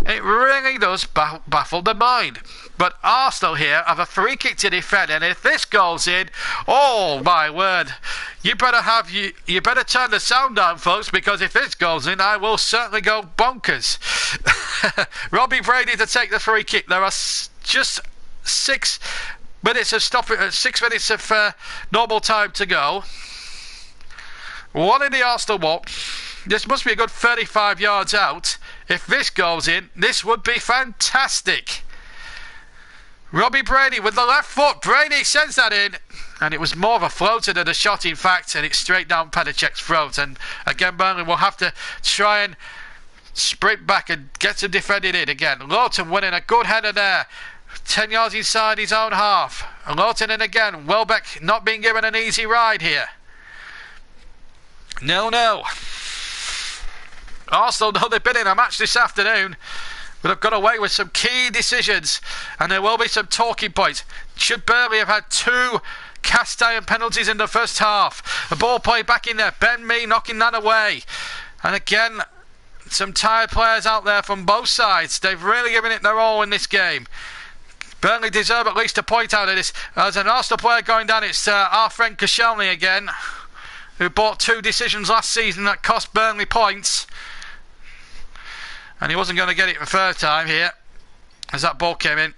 It really does baffle the mind. But Arsenal here have a free kick to defend, and if this goes in, oh my word, you better turn the sound down, folks, because if this goes in, I will certainly go bonkers. Robbie Brady to take the free kick. There are just 6 minutes of stopping, 6 minutes of normal time to go. One in the Arsenal walk. This must be a good 35 yards out. If this goes in, this would be fantastic. Robbie Brady with the left foot. Brady sends that in. And it was more of a floater than a shot, in fact. And it's straight down Petacek's throat. And again, Burnley will have to try and sprint back and get some defending in again. Lawton winning a good header there. 10 yards inside his own half. And Lawton in again. Welbeck not being given an easy ride here. 0-0. Arsenal know they've been in a match this afternoon, but have got away with some key decisions, and there will be some talking points. Should Burnley have had 2 cast iron penalties in the first half? The ball played back in there. Ben Mee knocking that away. And again, some tired players out there from both sides. They've really given it their all in this game. Burnley deserve at least a point out of this. There's an Arsenal player going down. It's our friend Koscielny again, who bought 2 decisions last season that cost Burnley points. And he wasn't going to get it the third time here. As that ball came in,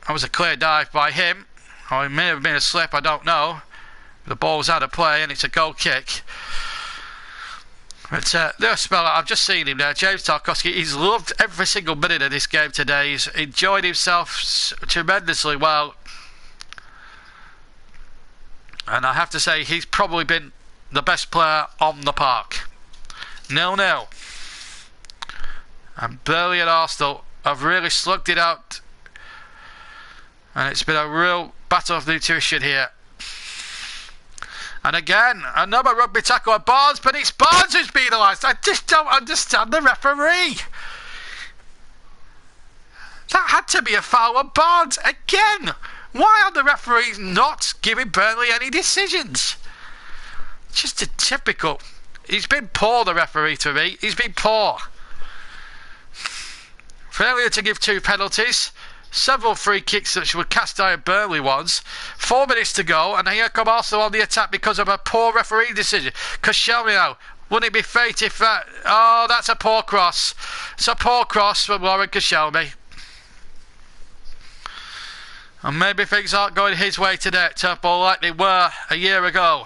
that was a clear dive by him. Or it may have been a slip, I don't know. The ball's out of play and it's a goal kick. But there's a spell, I've just seen him there, James Tarkovsky. He's loved every single minute of this game today. He's enjoyed himself tremendously well. And I have to say, he's probably been the best player on the park. 0-0. And Burnley and Arsenal have really slugged it out. And it's been a real battle of nutrition here. And again, another rugby tackle at Barnes, but it's Barnes who's penalised. I just don't understand the referee. That had to be a foul on Barnes again. Why are the referees not giving Burnley any decisions? Just a typical. He's been poor, the referee, to me. He's been poor. Failure to give 2 penalties. Several free kicks that were cast iron Burnley ones. 4 minutes to go, and here come Arsenal on the attack because of a poor referee decision. Koscielny now. Wouldn't it be fate if that... Oh, that's a poor cross. It's a poor cross from Lauren Koscielny. And maybe things aren't going his way today at Turf Moor like they were a year ago.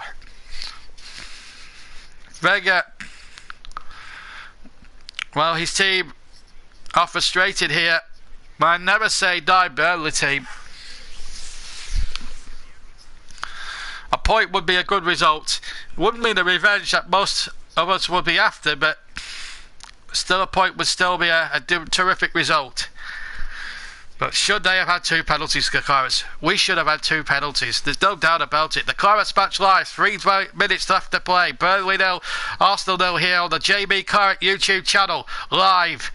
Wenger, well, his team are frustrated here. But I never say die Burnley team. A point would be a good result. It wouldn't be the revenge that most of us would be after, but still a point would still be a terrific result. But should they have had 2 penalties, the Clarets? We should have had 2 penalties. There's no doubt about it. The Clarets Match live, 3 minutes left to play. Burnley 0, Arsenal 0 here on the JB Claret YouTube channel, live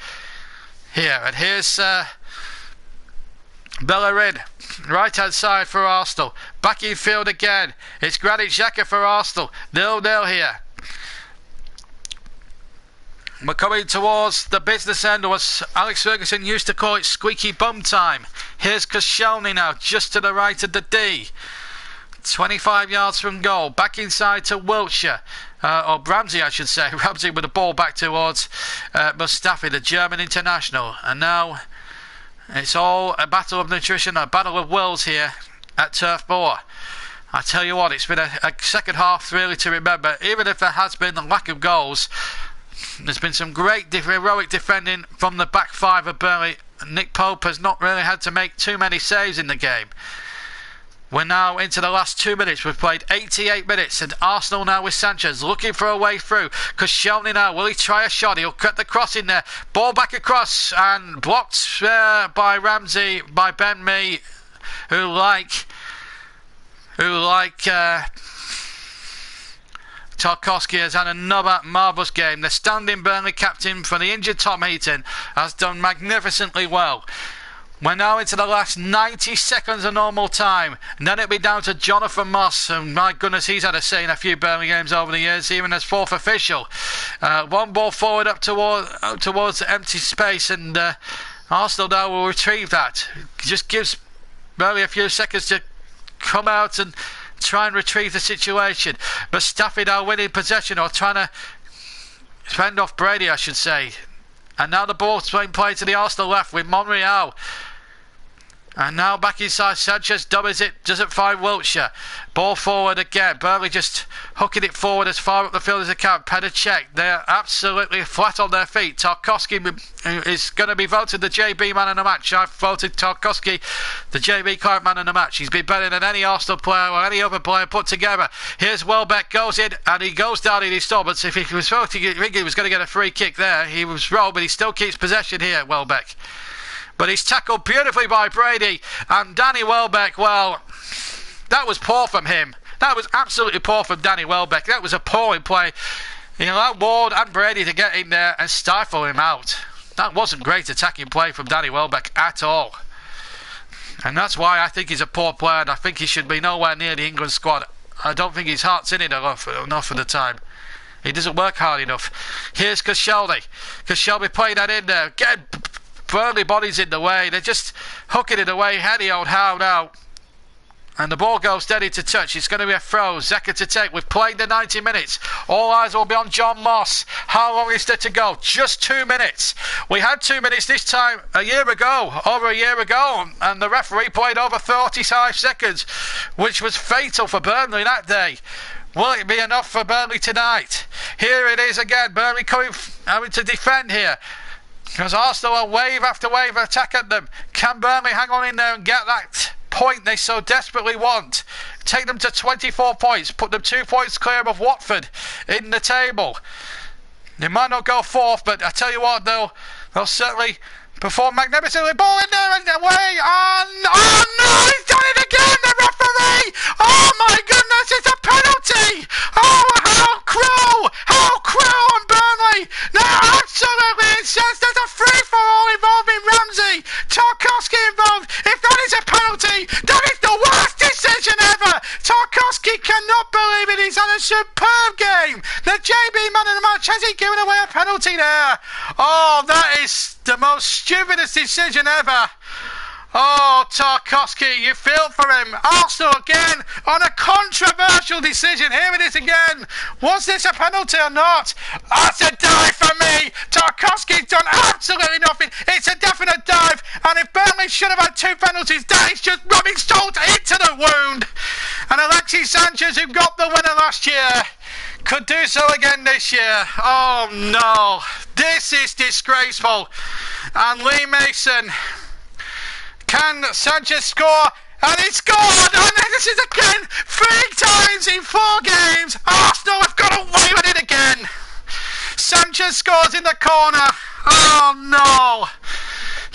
here. And here's Bellerin, right hand side for Arsenal. Back in field again. It's Granit Xhaka for Arsenal. 0-0 here. We're coming towards the business end, or as Alex Ferguson used to call it, squeaky bum time. Here's Koscielny now, just to the right of the D. 25 yards from goal. Back inside to Wiltshire. Or Ramsey, I should say. Ramsey with the ball back towards Mustafi, the German international. And now it's all a battle of nutrition, a battle of wills here at Turf Moor. I tell you what, it's been a second half really to remember. Even if there has been a lack of goals, there's been some great heroic defending from the back 5 of Burnley. Nick Pope has not really had to make too many saves in the game. We're now into the last 2 minutes. We've played 88 minutes, and Arsenal now with Sanchez looking for a way through. Koscielny now, will he try a shot? He'll cut the cross in there. Ball back across and blocked by Ramsey, by Ben Mee, who like Tarkovsky has had another marvellous game. The standing Burnley captain for the injured Tom Heaton has done magnificently well. We're now into the last 90 seconds of normal time, and then it'll be down to Jonathan Moss, and my goodness, he's had a say in a few Burnley games over the years, even as 4th official. One ball forward up towards the empty space, and Arsenal now will retrieve that. It just gives Burnley a few seconds to come out and try and retrieve the situation. Mustafi now winning possession, or trying to fend off Brady, I should say. And now the ball's being played to the Arsenal left with Monreal. And now back inside, Sanchez doubles it, doesn't find Wiltshire. Ball forward again. Burnley just hooking it forward as far up the field as they can. Pedicek, they're absolutely flat on their feet. Tarkovsky is going to be voted the JB man of the match. I've voted Tarkovsky the JB Claret man of the match. He's been better than any Arsenal player or any other player put together. Here's Welbeck, goes in, and he goes down in his stop. If he was voting, he was going to get a free kick there. He was wrong, but he still keeps possession here, Welbeck. But he's tackled beautifully by Brady, and Danny Welbeck, well, that was poor from him. That was absolutely poor from Danny Welbeck. That was appalling play. He allowed Ward and Brady to get in there and stifle him out. That wasn't great attacking play from Danny Welbeck at all. And that's why I think he's a poor player, and I think he should be nowhere near the England squad. I don't think his heart's in it enough of the time. He doesn't work hard enough. Here's Koscielny. Koscielny playing that in there. Again, Burnley bodies in the way. They're just hooking it away. Heady old how now. And the ball goes steady to touch. It's going to be a throw. Xhaka to take. We've played the 90 minutes. All eyes will be on John Moss. How long is there to go? Just 2 minutes. We had 2 minutes this time over a year ago. And the referee played over 35 seconds, which was fatal for Burnley that day. Will it be enough for Burnley tonight? Here it is again. Burnley having to defend here, because Arsenal are wave after wave attack at them. Can Burnley hang on in there and get that point they so desperately want? Take them to 24 points, put them 2 points clear of Watford in the table. They might not go 4th, but I tell you what, they'll certainly perform magnificently. Ball in there and away. Oh no, he's done it again, the referee! Oh my goodness, it's a penalty! Oh, how cruel on Burnley! No, absolutely, it says there's a free-for-all involving Ramsey. Tarkovsky believe it. He's had a superb game. The JB man of the match. Has he given away a penalty there? Oh, that is the most stupidest decision ever. Oh, Tarkovsky, you feel for him. Arsenal again on a controversial decision. Here it is again. Was this a penalty or not? That's a dive for me. Tarkovsky's done absolutely nothing. It's a definite dive. And if Burnley should have had 2 penalties, that is just rubbing salt into the wound. And Alexis Sanchez, who got the winner last year, could do so again this year. Oh, no. This is disgraceful. And Lee Mason... Can Sanchez score? And he scored! And this is again 3 times in 4 games. Arsenal have got away with it again. Sanchez scores in the corner. Oh no!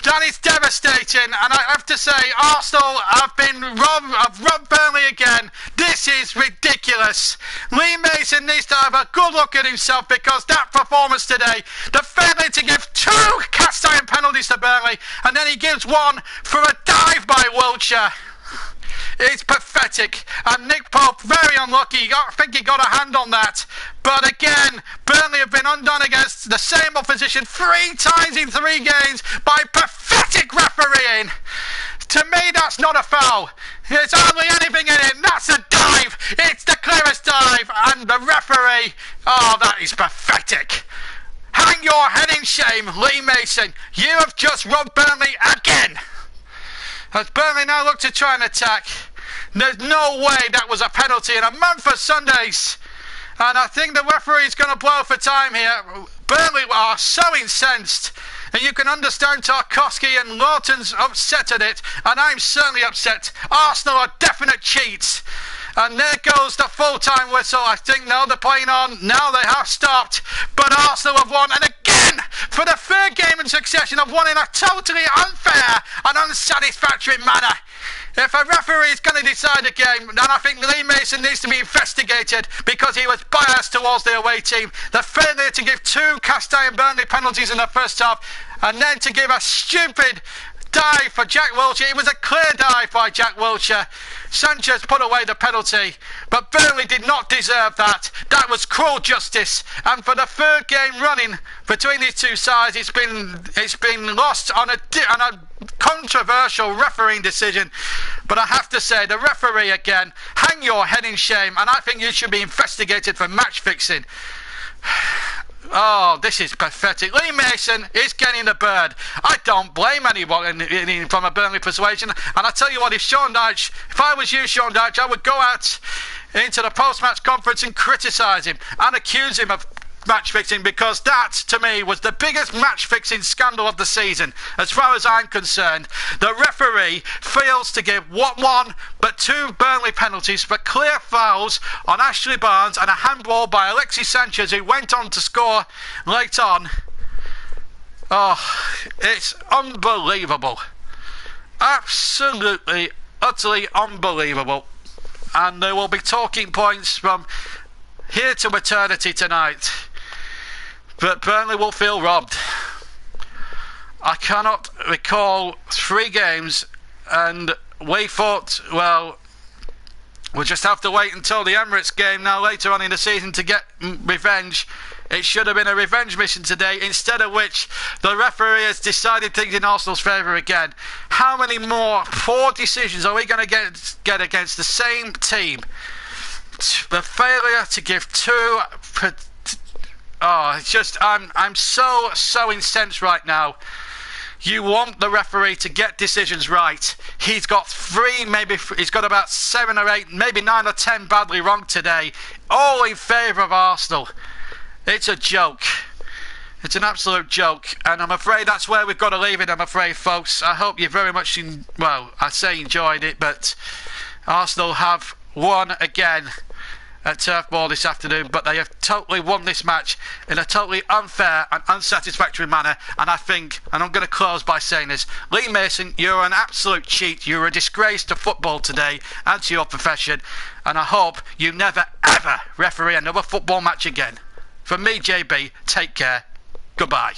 That is devastating, and I have to say, Arsenal have robbed Burnley again. This is ridiculous. Lee Mason needs to have a good look at himself, because that performance today, the failure to give 2 cast iron penalties to Burnley, and then he gives 1 for a dive by Wiltshire. It's pathetic, and Nick Pope very unlucky. I think he got a hand on that. But again, Burnley have been undone against the same opposition 3 times in 3 games by pathetic refereeing. To me, that's not a foul. There's hardly anything in it. That's a dive. It's the clearest dive, and the referee. Oh, that is pathetic. Hang your head in shame, Lee Mason. You have just robbed Burnley again. As Burnley now look to try and attack, there's no way that was a penalty in a month of Sundays. And I think the referee's going to blow for time here. Burnley are so incensed. And you can understand Tarkovsky and Lawton's upset at it. And I'm certainly upset. Arsenal are definite cheats. And there goes the full-time whistle. I think now they're playing on. Now they have stopped. But Arsenal have won. And again, for the 3rd game in succession, have won in a totally unfair and unsatisfactory manner. If a referee is going to decide a game, then I think Lee Mason needs to be investigated, because he was biased towards the away team. The failure to give 2 cast iron Burnley penalties in the first half, and then to give a stupid dive for Jack Wilshere. It was a clear dive by Jack Wilshere. Sanchez put away the penalty, but Burnley did not deserve that. That was cruel justice, and for the 3rd game running between these 2 sides, it's been lost on a controversial refereeing decision. But I have to say, the referee again, hang your head in shame, and I think you should be investigated for match fixing. Oh, this is pathetic. Lee Mason is getting the bird. I don't blame anyone from a Burnley persuasion. And I tell you what, if I was you, Sean Dyche, I would go out into the post-match conference and criticise him and accuse him of match fixing, because that to me was the biggest match fixing scandal of the season as far as I'm concerned. The referee fails to give 1 but 2 Burnley penalties for clear fouls on Ashley Barnes and a handball by Alexis Sanchez, who went on to score late on. Oh, it's unbelievable. Absolutely, utterly unbelievable. And there will be talking points from here to eternity tonight. But Burnley will feel robbed. I cannot recall 3 games, and we thought, well, we'll just have to wait until the Emirates game now later on in the season to get revenge. It should have been a revenge mission today, instead of which the referee has decided things in Arsenal's favour again. How many more poor decisions are we going to get against the same team? The failure to give 2... Oh, it's just, I'm so incensed right now. You want the referee to get decisions right. He's got 3, maybe he's got about 7 or 8, maybe 9 or 10 badly wrong today, all in favour of Arsenal. It's a joke. It's an absolute joke, and I'm afraid that's where we've got to leave it, I'm afraid, folks. I hope you very much, I say enjoyed it, but Arsenal have won again at Turf Moor this afternoon, but they have totally won this match in a totally unfair and unsatisfactory manner. And I think, and I'm going to close by saying this, Lee Mason, you're an absolute cheat. You're a disgrace to football today and to your profession, and I hope you never ever referee another football match again. From me, JB, take care. Goodbye.